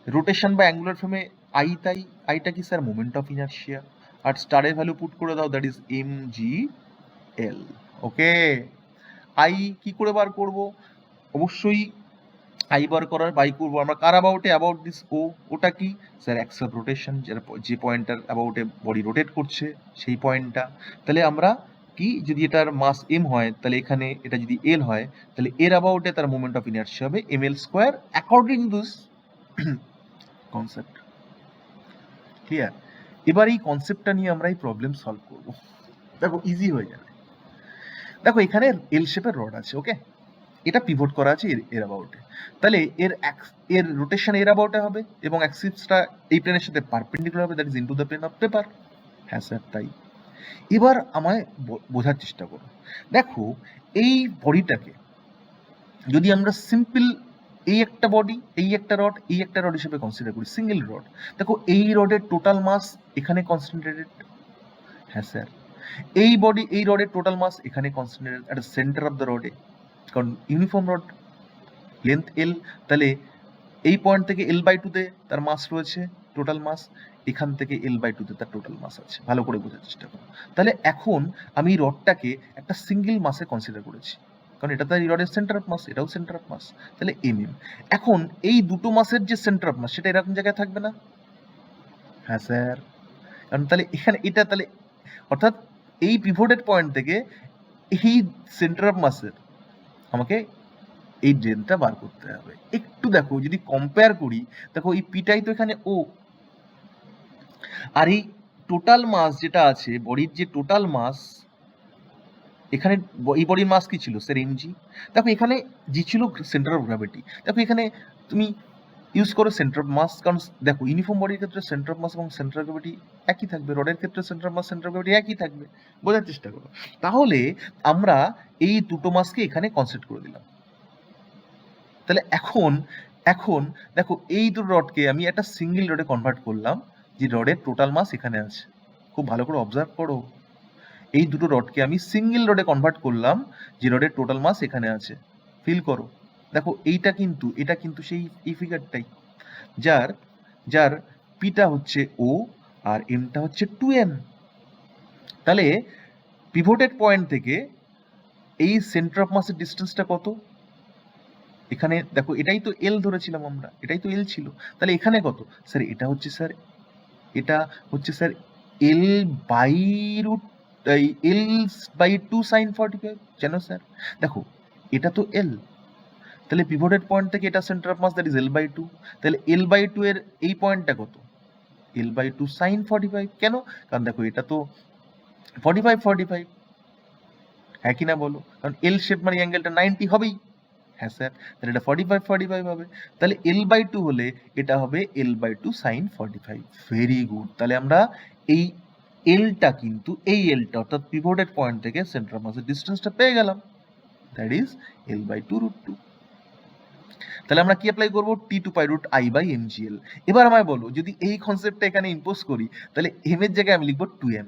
রোটেশন বা অ্যাঙ্গুলার ফ্রেমে আই, তাই আইটা কি স্যার মোমেন্ট অফ ইনারশিয়া, আর স্টারের ভ্যালু পুট করে দাও, that is M G L. Okay, I কি করে বার করব? অবশ্যই আই বার করার বাই করবো আমরা কার অ্যাবাউটে, অ্যাবাউট দিস ও, ওটা কি স্যার অ্যাক্সেস অফ রোটেশন, যে পয়েন্টটার অ্যাবাউটে বডি রোটেট করছে সেই পয়েন্টটা। তাহলে আমরা কি, যদি এটার মাস এম হয় তাহলে এখানে এটা যদি এল হয় তাহলে এর অ্যাবাউটে তার মোমেন্ট অফ ইনারশিয়া হবে M L square according to this concept. Clear? এবার এই কনসেপ্টটা নিয়ে আমরা এই প্রবলেম সলভ করব। দেখো ইজি হয়ে যাবে। দেখো এখানে এল শেপের রড আছে, ওকে, এটা পিভট করা আছে এর অ্যাবাউটে, তাহলে এর রোটেশন এর অ্যাবাউটে হবে এবং অ্যাক্সিসটা এই প্লেনের সাথে পারপেন্ডিকুলার হবে, that is into the plane of paper. হ্যাঁ স্যার তাই। এবার আমায় বোঝার চেষ্টা করো, দেখো এই বডিটাকে যদি আমরা সিম্পল এই একটা বডি, এই একটা রড, এই একটা রড হিসেবে কনসিডার করি, সিঙ্গেল রড, দেখো এই রডের টোটাল মাস এখানে কনসেন্ট্রেটেড। হ্যাঁ স্যার, এই বডি এই রডের টোটাল মাস এখানে concentrated at the centre of the রডে, কারণ ইউনিফর্ম রড লেন্থ এল, তাহলে এই পয়েন্ট থেকে এল বাই টুতে তার মাস রয়েছে টোটাল মাস, এখান থেকে এল বাই টুতে তার টোটাল মাস আছে। ভালো করে বোঝার চেষ্টা করো। তাহলে এখন আমি রডটাকে একটা সিঙ্গেল মাসে কনসিডার করেছি, কারণ এটা তার রডের সেন্টার অফ মাস, এটাও সেন্টার অফ মাস, তাহলে এম এম। এখন এই দুটো মাসের যে সেন্টার অফ মাস সেটা এরকম জায়গায় থাকবে না? হ্যাঁ স্যার, কারণ তাহলে এখানে এটা, তাহলে অর্থাৎ এই পিভটেড পয়েন্ট থেকে এই সেন্টার অফ মাসের আমাকে এই ডেলটা বার করতে হবে। একটু দেখো যদি কম্পেয়ার করি, দেখো এই পিটাই তো এখানে ও, আর এই টোটাল মাস যেটা আছে বডির, যে টোটাল মাস এখানে, এই বডির মাস কি ছিল স্যার এমজি, দেখো এখানে জি ছিল সেন্টার অফ গ্র্যাভিটি, দেখো এখানে তুমি ইউজ করো সেন্টার অফ মাস, কারণ দেখো ইউনিফর্ম বডির ক্ষেত্রে সেন্টার অফ মাস এবং সেন্টার অফ গ্র্যাভিটি একই থাকবে, রডের ক্ষেত্রে centre of mass centre of gravity একই থাকবে। বোঝার চেষ্টা করো। তাহলে আমরা এই দুটো মাসকে এখানে কনসিডার করে দিলাম। তাহলে এখন এখন দেখো এই দুটো রডকে আমি একটা সিঙ্গেল রডে কনভার্ট করলাম, যে রডের টোটাল মাস এখানে আছে। খুব ভালো করে অবজার্ভ করো, এই দুটো রডকে আমি সিঙ্গেল রডে কনভার্ট করলাম, যে রডের টোটাল মাস এখানে আছে। ফিল করো, দেখো এইটা কিন্তু, এটা কিন্তু সেই এই ফিগারটাই, যার যার পিটা হচ্ছে ও আর এমটা হচ্ছে 2m। তাহলে পিভটেড পয়েন্ট থেকে এই সেন্টার অফ মাসের ডিস্টেন্সটা কত? এখানে দেখো এটাই তো এল ধরেছিলাম আমরা, এটাই তো এল ছিল, তাহলে এখানে কত স্যার? এটা হচ্ছে স্যার, এটা হচ্ছে sir L by root, L by 2 sine 45, জানো স্যার? দেখো এটা তো এল, তাহলে পিভটেড পয়েন্ট থেকে এটা centre of mass, that is L by 2, তাহলে এল বাই 2 এর এই পয়েন্টটা কত? L by 2 sine 45। কেন? কারণ দেখো এটা তো 45, হ্যাঁ কি না বলো? কারণ এল শেপ মানে অ্যাঙ্গেলটা 90 হবেই। হ্যাঁ স্যার, তাহলে এটা 45 হবে, তাহলে এল বাই 2 হলে এটা হবে L by 2 sine 45। Very good, তাহলে আমরা এই এলটা কিন্তু, এই এলটা অর্থাৎ পিভটেড পয়েন্ট থেকে সেন্টার অফ মাসের ডিস্টেন্সটা পেয়ে গেলাম, that is L by 2 root 2। তাহলে আমরা কি অ্যাপ্লাই করবো? T two pi root I by MGL. এবার আমায় বলো, যদি এই কনসেপ্টটা এখানে ইম্পোজ করি তাহলে এম এর জায়গায় আমি লিখবো 2m,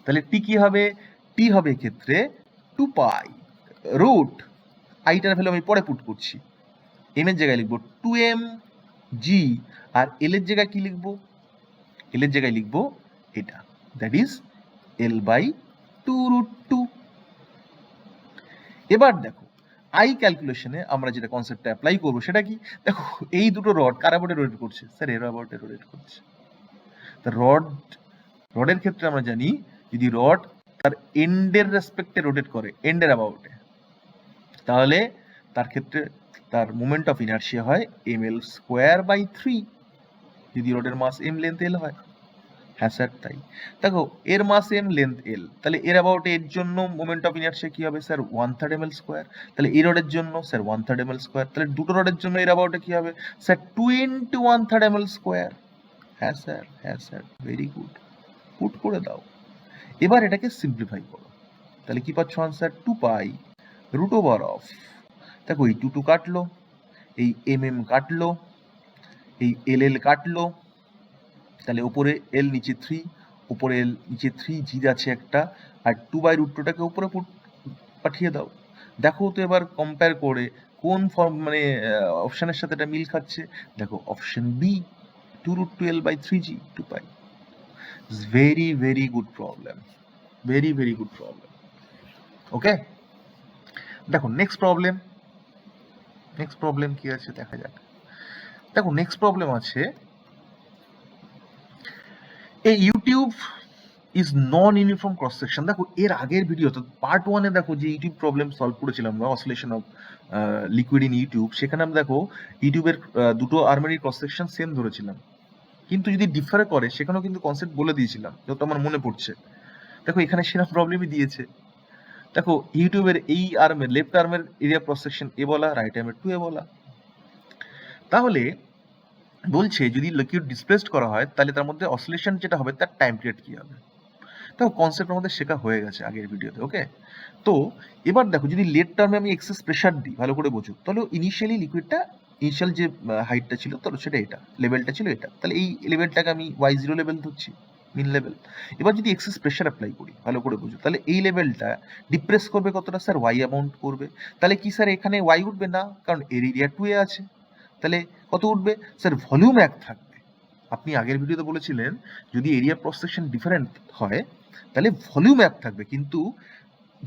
তাহলে টি কি হবে? টি হবে এক্ষেত্রে 2 পাই রুট, আইটার ভ্যালু আমি পরে পুট করছি, এম এর জায়গায় লিখবো 2m জি, আর এল এর জায়গায় কি লিখবো? এল এর জায়গায় লিখবো এটা, that is L by 2 root 2। এবার দেখো আই ক্যালকুলেশনে আমরা যেটা কনসেপ্টটা অ্যাপ্লাই করবো সেটা কি? দেখো এই দুটো রড কার অ্যাবাউটে রোটেট করছে? স্যার এর অ্যাবাউটে রোটেট করছে। তা রডের ক্ষেত্রে আমরা জানি, যদি রড তার এন্ডের রেসপেক্টে রোটেট করে, এন্ডের অ্যাবাউটে, তাহলে তার ক্ষেত্রে তার মোমেন্ট অফ ইনারশিয়া হয় ml স্কোয়ার বাই 3, যদি রডের মাস m লেন্থ l হয়। হ্যাঁ স্যার তাই। দেখো এর মাস এম, লেন্থ এল, তাহলে এর অ্যাবাউট এর জন্য মোমেন্ট অফ ইনার্শিয়া কি হবে স্যার 1/3 ml স্কয়ার, তাহলে এই রডের জন্য স্যার 1/3 ml স্কয়ার, তাহলে দুটো রডের জন্য এর অ্যাবাউটে কি হবে স্যার 2 × 1/3 ml স্কয়ার। হ্যাঁ স্যার ভেরি গুড, পুট করে দাও। এবার এটাকে সিম্পলিফাই করো, তাহলে কি পাচ্ছ answer 2 pi root over of, দেখো এই 2 কাটলো, এই mm কাটলো, এই এল কাটলো, তাহলে উপরে এল নিচে 3, উপরে এল নিচে 3, জি আছে একটা, আর 2/√2টাকে উপরে পাঠিয়ে দাও। দেখো তো এবার কম্পেয়ার করে কোন ফর্ম মানে অপশনের সাথে এটা মিল খাচ্ছে। দেখো option B 2√2l/3g 2 pi. Very very good problem, very very good problem. Okay, দেখো নেক্সট প্রবলেম কি আছে দেখা যাক। দেখো নেক্সট প্রবলেম আছে, এই YouTube is non uniform cross section. দেখো এর আগের ভিডিও তো পার্ট 1-এ দেখো যে ইউটিউব প্রবলেম সলভ করেছিলাম আমরা, oscillation of liquid in YouTube, সেখানে আমরা দেখো ইউটিউবের দুটো আর্মারির ক্রস সেকশন সেম ধরেছিলাম, কিন্তু যদি ডিফার করে সেখানেও কিন্তু কনসেপ্ট বলে দিয়েছিলাম, যত আমার মনে পড়ছে। দেখো এখানে সেরকম প্রবলেমই দিয়েছে। দেখো ইউটিউবের এই আর্মের লেফট আর্মের এরিয়া ক্রস সেকশন এ বলা, রাইট আর্মের 2a বলা। তাহলে বলছে যদি লিকুইড ডিসপ্লেসড করা হয় তাহলে তার মধ্যে অসিলেশন যেটা হবে তার টাইম পিরিয়ড কি হবে। দেখো কনসেপ্ট আমাদের শেখা হয়ে গেছে আগের ভিডিওতে। ওকে, তো এবার দেখো যদি লেট টার্মে আমি এক্সেস প্রেসার দিই, ভালো করে বোঝো, তাহলে ইনিশিয়ালি লিকুইডটা ইনিশিয়াল যে হাইটটা ছিল তাহলে সেটা এটা, লেভেলটা ছিল এটা, তাহলে এই লেভেলটাকে আমি y0 লেভেল ধরছি, মিন লেভেল। এবার যদি এক্সেস প্রেসার অ্যাপ্লাই করি, ভালো করে বোঝো, তাহলে এই লেভেলটা ডিপ্রেস করবে কতটা স্যার y অ্যামাউন্ট করবে। তাহলে কি স্যার এখানে y উঠবে না, কারণ এরিয়া 2a আছে, তাহলে কত উঠবে স্যার ভলিউম 1 থাকবে। আপনি আগের ভিডিওতে বলেছিলেন যদি এরিয়া ক্রস সেকশন ডিফারেন্ট হয় তাহলে ভলিউম 1 থাকবে, কিন্তু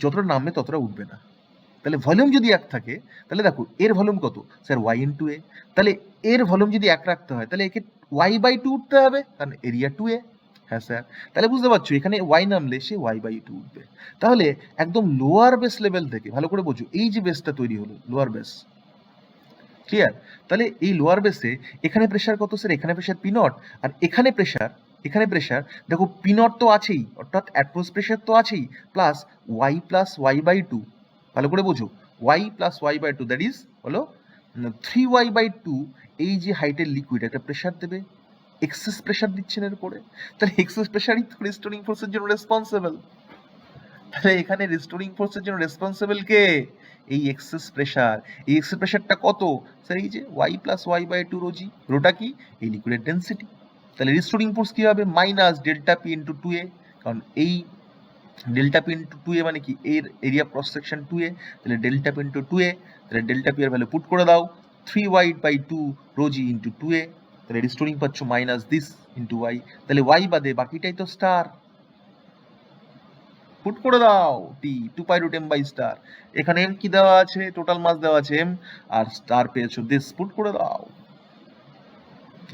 যতটা নামবে ততটা উঠবে না। তাহলে ভলিউম যদি 1 থাকে তাহলে দেখো এর ভলিউম কত স্যার y × a, তাহলে এর ভলিউম যদি 1 রাখতে হয় তাহলে একে y/2 উঠতে হবে, কারণ এরিয়া 2a। হ্যাঁ স্যার, তাহলে বুঝতে পারছো এখানে y নামলে সে y/2 উঠবে। তাহলে একদম লোয়ার বেস লেভেল থেকে, ভালো করে বোঝো, এই যে বেসটা তৈরি হলো লোয়ার বেস, ক্লিয়ার? তাহলে এই লোয়ার বেসে এখানে প্রেসার কত স্যার, এখানে প্রেসার পি নট, আর এখানে প্রেসার দেখো পি নট তো আছেই, অর্থাৎ অ্যাটমস প্রেসার তো আছেই, প্লাস y + y/2, ভালো করে বোঝো, y + y/2 দ্যাট ইজ হলো 3y/2। এই যে হাইটের লিকুইড একটা প্রেসার দেবে, এক্সেস প্রেসার দিচ্ছেন এর উপরে, তাহলে এক্সেস প্রেসারই তো রিস্টোরিং ফোর্সের জন্য রেসপন্সিবল। তাহলে এখানে রিস্টোরিং ফোর্সের জন্য রেসপন্সিবল কে, এই এক্সেস প্রেসার। এই এক্সেস প্রেসারটা কত স্যার, এই যে y + y/2 রোজি, রোটা কি এই লিকুইডের ডেনসিটি। তাহলে রিস্টোরিং ফোর্স কি হবে মাইনাস ডেল্টা পি × 2a, কারণ এই ডেল্টা পি × 2a মানে কি এর এরিয়া ক্রস সেকশন 2a, তাহলে ডেল্টা পি × 2a, তাহলে ডেল্টা পি এর ভ্যালু পুট করে দাও 3y/2 রোজি × 2a, তাহলে রিস্টোরিং পাচ্ছ মাইনাস দিস × y, তাহলে y বাদে বাকিটাই তো স্টার, পুট করে দাও টি 2π√m/স্টার। এখানে m কি দেওয়া আছে, টোটাল মাস দেওয়া আছে m, আর স্টার পেয়েছো দিস, পুট করে দাও।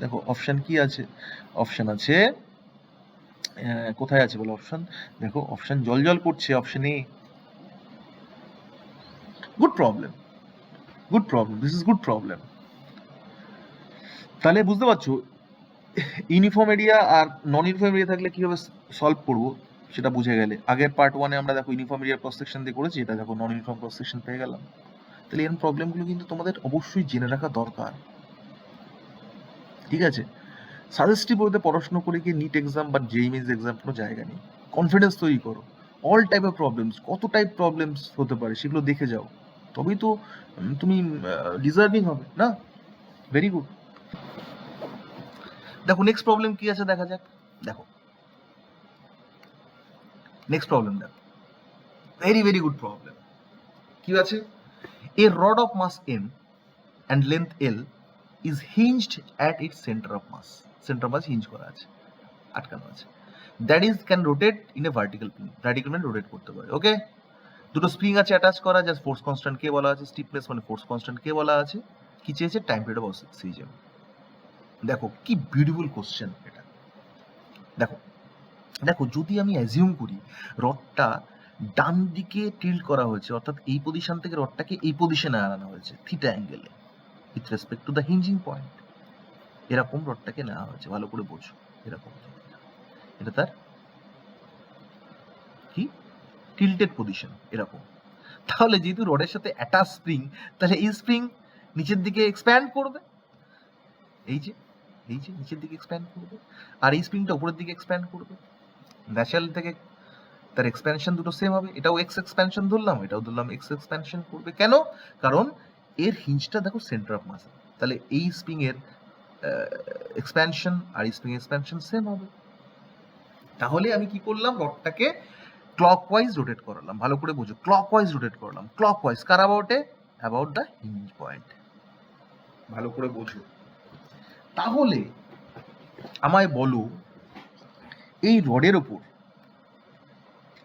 দেখো অপশন কি আছে, অপশন আছে কোথায় আছে বলো অপশন, দেখো অপশন জল করছে, option A. Good problem, this is good problem. তাহলে বুঝতে পারছো ইউনিফর্ম এরিয়া আর নন ইউনিফর্ম এরিয়া থাকলে কিভাবে সলভ করবো সেটা বুঝে গেলে। আগের পার্ট 1-এ আমরা দেখো ইউনিফর্ম এরিয়া ক্রস সেকশন দিয়ে করেছি, এটা দেখো নন ইউনিফর্ম ক্রস সেকশন পেয়ে গেলাম। তাহলে এর প্রবলেমগুলো কিন্তু তোমাদের অবশ্যই জেনে রাখা দরকার, ঠিক আছে? সাজেস্টিভ ওয়েতে পড়াশোনা করে গিয়ে নিট এক্সাম বা জেইই মেইনস এক্সাম কোনো জায়গা নেই। কনফিডেন্স তৈরি করো, অল টাইপ অফ প্রবলেমস, কত টাইপ প্রবলেমস হতে পারে সেগুলো দেখে যাও, তবেই তো তুমি ডিজার্ভিং হবে না। Very good. দেখো নেক্সট প্রবলেম কি আছে দেখা যাক। দেখো নেক্সট প্রবলেম দেখো, ভেরি ভেরি গুড প্রবলেম। কি আছে, a rod of mass m and length l is hinged at its center of mass, center of mass hinge করা আছে, আটকানো আছে, that is can rotate in a vertical plane rotate করতে পারে। ওকে, দুটো স্প্রিং আছে অ্যাটাচ করা, জাস্ট ফোর্স কনস্ট্যান্ট কে বলা আছে, স্টিফনেস মানে ফোর্স কনস্ট্যান্ট কে বলা আছে, কি চেয়েছে টাইম পিরিয়ড অফ অক্সিজেন। দেখো কি বিউটিফুল কোশ্চেন এটা। দেখো দেখো যদি আমি অ্যাজিউম করি রডটা ডান দিকে টিল্ট করা হয়েছে, অর্থাৎ এই পজিশন থেকে রডটাকে এই পজিশনে আনানো হয়েছে থিটা অ্যাঙ্গেলে with respect to the hinging point, এরকম রডটাকে নেওয়া হয়েছে, ভালো করে বোঝো এরকম। এটা তার কি টিল্টেড পজিশন এরকম। তাহলে যেহেতু রডের সাথে অ্যাটাচ স্প্রিং, তাহলে এই স্প্রিং নিচের দিকে এক্সপ্যান্ড করবে, এই যে নিচের দিকে এক্সপ্যান্ড করবে, আর এই স্প্রিংটা উপরের দিকে এক্সপ্যান্ড করবে। ন্যাচারাল থেকে তার এক্সপ্যানশন দুটো সেম হবে, এটাও এক্স এক্সপ্যানশন ধরলাম, এটাও ধরলাম এক্স এক্সপ্যানশন করবে। কেন? কারণ এর হিঞ্জটা দেখো সেন্টার অফ মাস, তাহলে এই স্প্রিং এর এক্সপ্যানশন আর এই স্প্রিং এক্সপ্যানশন সেম হবে। তাহলে আমি কি করলাম, রডটাকে ক্লকওয়াইজ রোটেট করালাম, ভালো করে বুঝো, ক্লকওয়াইজ রোটেট করলাম, ক্লকওয়াইজ কার অ্যাবাউটে, অ্যাবাউট দ্য হিঞ্জ পয়েন্ট, ভালো করে বোঝো। তাহলে আমায় বলো এই রডের ওপর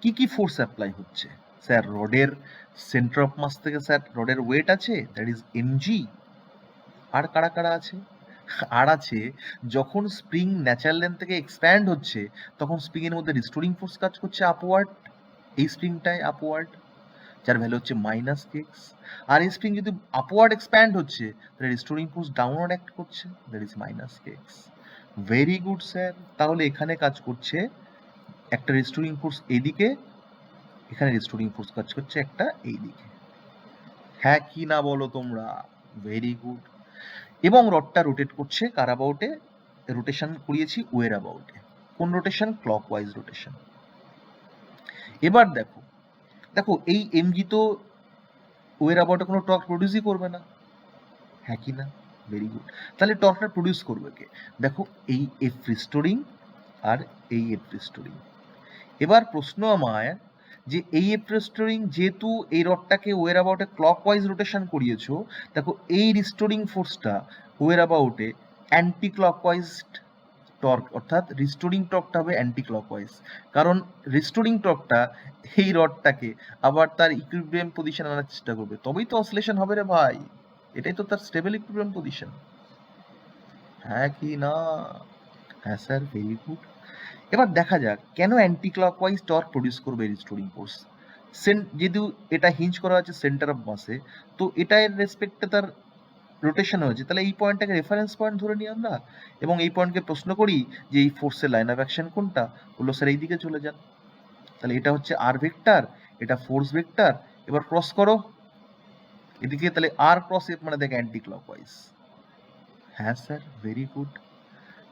কি কি ফোর্স অ্যাপ্লাই হচ্ছে? স্যার রডের সেন্টার অফ মাস থেকে স্যার রডের ওয়েট আছে, দ্যাট ইজ এমজি। আর কারা কারা আছে? আর আছে যখন স্প্রিং ন্যাচারাল লেন্থ থেকে এক্সপ্যান্ড হচ্ছে তখন স্প্রিং এর মধ্যে রিস্টোরিং ফোর্স কাজ করছে আপওয়ার্ড, এই স্প্রিংটায় আপওয়ার্ড, যার ভ্যালু হচ্ছে মাইনাস কেক্স। আর এই স্প্রিং যদি আপওয়ার্ড এক্সপ্যান্ড হচ্ছে তাহলে রিস্টোরিং ফোর্স ডাউনওয়ার্ড অ্যাক্ট করছে, that is minus কেক্স। Very good sir. তাহলে এখানে কাজ করছে একটা রিস্টোরিং ফোর্স এইদিকে, এখানে রিস্টোরিং ফোর্স কাজ করছে একটা এইদিকে। হ্যাঁ কি না বলো তোমরা? Very good. এবং রডটা রোটেট করছে কার অ্যাবাউটে? রোটেশন করিয়েছি ওয়ের অ্যাবাউটে। কোন রোটেশন? Clockwise rotation. এবার দেখো দেখো এই এমজি তো ওয়ের অ্যাবাউটে কোনো টর্ক প্রডিউসই করবে না, হ্যাঁ কি না? Very good. তাহলে টর্কটা প্রডিউস করবে কে? দেখো এই এফ রিস্টোরিং আর এই এফ রিস্টোরিং। এবার প্রশ্ন আমায় যে এই এফ রিস্টোরিং যেহেতু এই রডটাকে ওয়ের অ্যাবাউটে ক্লকওয়াইজ রোটেশন করিয়েছো, দেখো এই রিস্টোরিং ফোর্সটা ওয়ের অ্যাবাউটে অ্যান্টি ক্লকওয়াইজ টর্ক, অর্থাৎ রিস্টোরিং টর্কটা হবে অ্যান্টি ক্লকওয়াইজ। কারণ রিস্টোরিং টর্কটা এই রডটাকে আবার তার ইকুইলিব্রিয়াম পজিশন আনার চেষ্টা করবে, তবেই তো অসিলেশন হবে রে ভাই, এটাই তো তার স্টেবল ইকুইলিব্রিয়াম পজিশন, হ্যাঁ কি না? হ্যাঁ স্যার, ভেরি গুড। এবার দেখা যাক কেন অ্যান্টি ক্লকওয়াইজ টর্ক প্রডিউস করবে রিস্টোরিং ফোর্স। যেহেতু এটা হিঞ্জ করা আছে সেন্টার অফ মাসে, তো এটা এর রেসপেক্টে তার রোটেশন হয়েছে, তাহলে এই পয়েন্টটাকে রেফারেন্স পয়েন্ট ধরে নিই আমরা, এবং এই পয়েন্টকে প্রশ্ন করি যে এই ফোর্সের লাইন অফ অ্যাকশন কোনটা, বললো স্যার এই দিকে চলে যান। তাহলে এটা হচ্ছে আর ভেক্টর, এটা ফোর্স ভেক্টর, এবার ক্রস করো এদিকে, তাহলে আর ক্রস এফ মানে দেখে অ্যান্টি ক্লকওয়াইজ। হ্যাঁ স্যার, ভেরি গুড।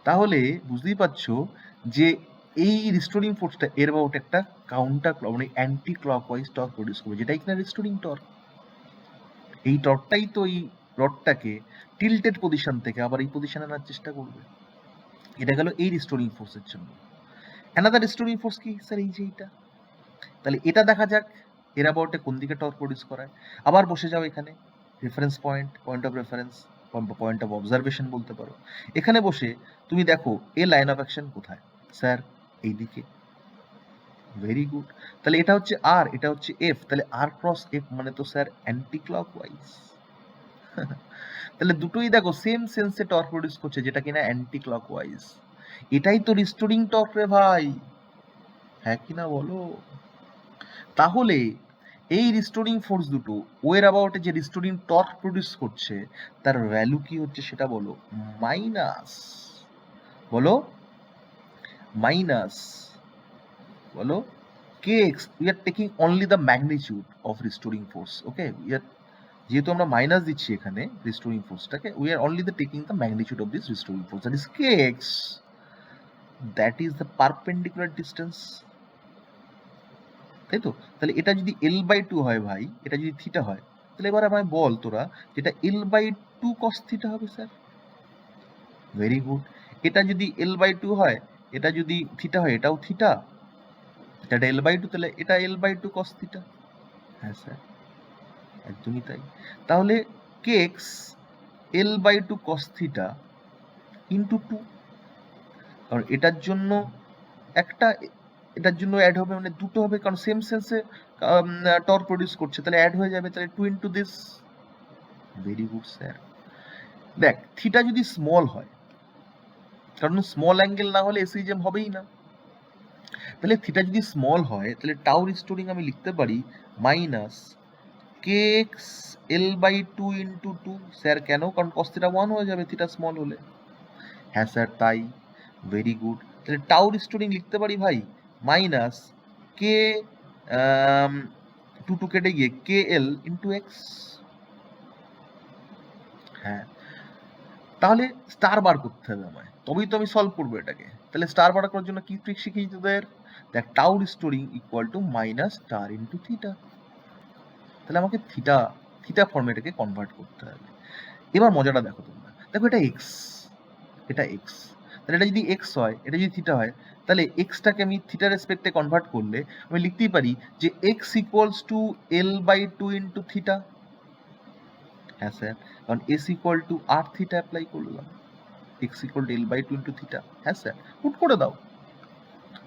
তাহলে বুঝতেই পারছো যে এই রিস্টোরিং ফোর্সটা এর অ্যাবাউট একটা কাউন্টার মানে অ্যান্টি ক্লকওয়াইজ টর্ক প্রডিউস করবে, যেটাই কিনা রিস্টোরিং টর্ক। এই টর্কটাই তো এই রডটাকে টিল্টেড পজিশন থেকে আবার এই পজিশনে আনার চেষ্টা করবে। এটা গেল এই রিস্টোরিং ফোর্সের জন্য। অ্যানাদার রিস্টোরিং ফোর্স কি স্যার? এই যে এইটা। তাহলে এটা দেখা যাক এর অ্যাবাউটে কোন দিকে টর্ক প্রডিউস করায়। আবার বসে যাও এখানে, reference point, point of reference, point of observation বলতে পারো। এখানে বসে তুমি দেখো এ লাইন অফ অ্যাকশন কোথায়? স্যার এইদিকে। Very good. তাহলে এটা হচ্ছে আর, এটা হচ্ছে এফ, তাহলে আর ক্রস এফ মানে তো স্যার অ্যান্টি ক্লকওয়াইজ। তাহলে দুটোই দেখো সেম সেন্সে টর্ক প্রডিউস করছে, যেটা কিনা অ্যান্টি ক্লকওয়াইজ। এটাই তো রিস্টোরিং টর্ক রে ভাই, হ্যাঁ কিনা বলো? তাহলে এই রিস্টোরিং ফোর্স দুটো ওয়ের অ্যাবাউটে যে রিস্টোরিং টর্ক প্রডিউস করছে তার ভ্যালু কি হচ্ছে সেটা বলো? মাইনাস, বলো মাইনাস, বলো kx, we are taking only the magnitude of restoring force, okay, we are, যেহেতু আমরা মাইনাস দিচ্ছি এখানে restoring ফোর্সটাকে, we are only the taking the magnitude of this restoring force, that is kx, that is the perpendicular distance, তাই তো? তাহলে এটা যদি l/2 হয় ভাই, এটা যদি থিটা হয়, তাহলে এবার আমায় বল তোরা যেটা l/2 cos থিটা হবে স্যার। Very good. এটা যদি l/2 হয়, এটা যদি থিটা হয়, এটাও থিটা, এটা l/2, তাহলে এটা l/2 cos থিটা। হ্যাঁ স্যার, একদমই তাই। তাহলে kx l/2 cos theta into 2, কারণ এটার জন্য একটা, এটার জন্য অ্যাড হবে, মানে দুটো হবে, কারণ সেম সেন্সে টর্ক প্রডিউস করছে, তাহলে অ্যাড হয়ে যাবে, তাহলে 2 into this. Very good sir. দেখ থিটা যদি স্মল হয়, কারণ স্মল অ্যাঙ্গেল না হলে এসইজেম হবেই না, তাহলে থিটা যদি স্মল হয় তাহলে টাউ রিস্টোরিং আমি লিখতে পারি minus kx l/2 into 2। Sir কেন? কারণ cos থিটা 1 হয়ে যাবে থিটা স্মল হলে। হ্যাঁ স্যার তাই, ভেরি গুড। তাহলে টাউ রিস্টোরিং লিখতে পারি ভাই মাইনাস কে টু কেটে গিয়ে কে এল ইন্টু এক্স। হ্যাঁ, তাহলে স্টার বার করতে হবে আমায়, তবেই তো আমি সলভ করবো এটাকে। তাহলে স্টার বার করার জন্য কি ট্রিক শিখিয়েছি তোদের? দেখ, tau restoring equal to minus star into theta. তাহলে আমাকে থিটা থিটা ফর্মে এটাকে কনভার্ট করতে হবে। এবার মজাটা দেখো তোমরা, দেখো এটা এক্স, এটা এক্স, তাহলে এটা যদি এক্স হয়, এটা যদি থিটা হয়, তাহলে এক্সটাকে আমি থিটার রেসপেক্টে কনভার্ট করলে আমি লিখতেই পারি যে x equals to L by two into theta. হ্যাঁ স্যার, কারণ S equal to R theta apply করলাম, x equal to L by two into theta. হ্যাঁ স্যার, পুট করে দাও।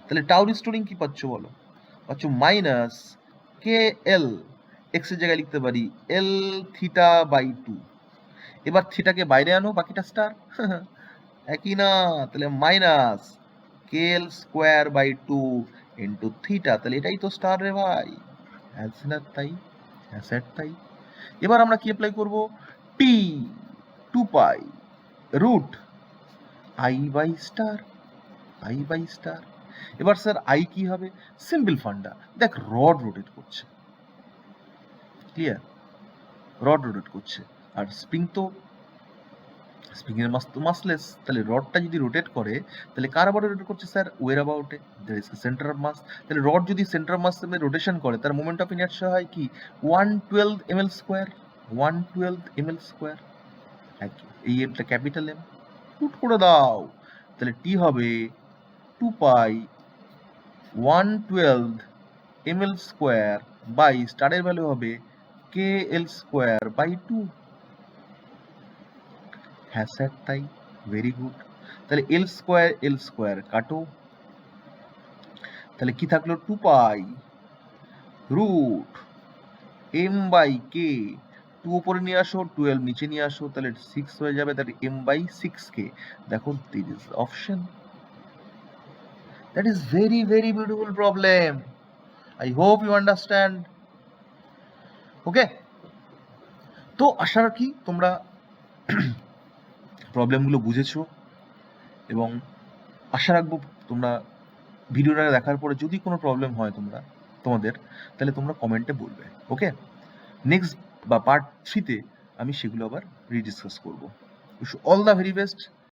তাহলে টাউ রিস্টোরিং কি পাচ্ছ বলো? পাচ্ছ মাইনাস কে এল, এক্স এর জায়গায় লিখতে পারি এল থিটা বাই টু। এবার থিটাকে বাইরে আনো, বাকিটা স্টার। একই না? তাহলে minus K L square by two into theta, তাহলে এটাই তো স্টার রে ভাই। অ্যান্সার তাই, অ্যান্সার তাই। এবার আমরা কি অ্যাপ্লাই করব? T two pi root I by star, I by star. এবার স্যার আই কি হবে? সিম্পল ফান্ডা, দেখ রড রোটেট করছে, ক্লিয়ার? রড রোটেট করছে, আর স্প্রিং তো স্প্রিং এর মাস তো মাসলেস, তাহলে রডটা যদি রোটেট করে তাহলে কার অ্যাবাউটে রোটেট করছে স্যার? ওয়ের অ্যাবাউটে, that is centre of mass. তাহলে রড যদি সেন্টার অফ মাস রোটেশন করে, তার মোমেন্ট অফ ইনার্শিয়া হয় কি 112 ml স্কয়ার, 112 ml স্কয়ার। এই এমটা ক্যাপিটাল এম, পুট করে দাও। তাহলে টি হবে 2 পাই 112 ml স্কয়ার বাই স্টারের ভ্যালু হবে কে এল স্কয়ার বাই 2। হ্যাঁ স্যার তাই, ভেরি গুড। তাহলে এল স্কয়ার কাটো, তাহলে কি থাকলো 2 পাই রুট এম বাই কে, 2 উপরে নিয়ে আসো, 12 নিচে নিয়ে আসো, তাহলে 6 হয়ে যাবে, তাহলে এম বাই 6k। দেখো this is option. That is very very beautiful problem. I hope you understand. Okay, তো আশা রাখি তোমরা প্রবলেমগুলো বুঝেছো, এবং আশা রাখবো তোমরা ভিডিওটা দেখার পরে যদি কোনো প্রবলেম হয় তোমাদের, তাহলে তোমরা কমেন্টে বলবে। ওকে, নেক্সট বা পার্ট 3-তে আমি সেগুলো আবার রিডিসকাস করবো। All the very best.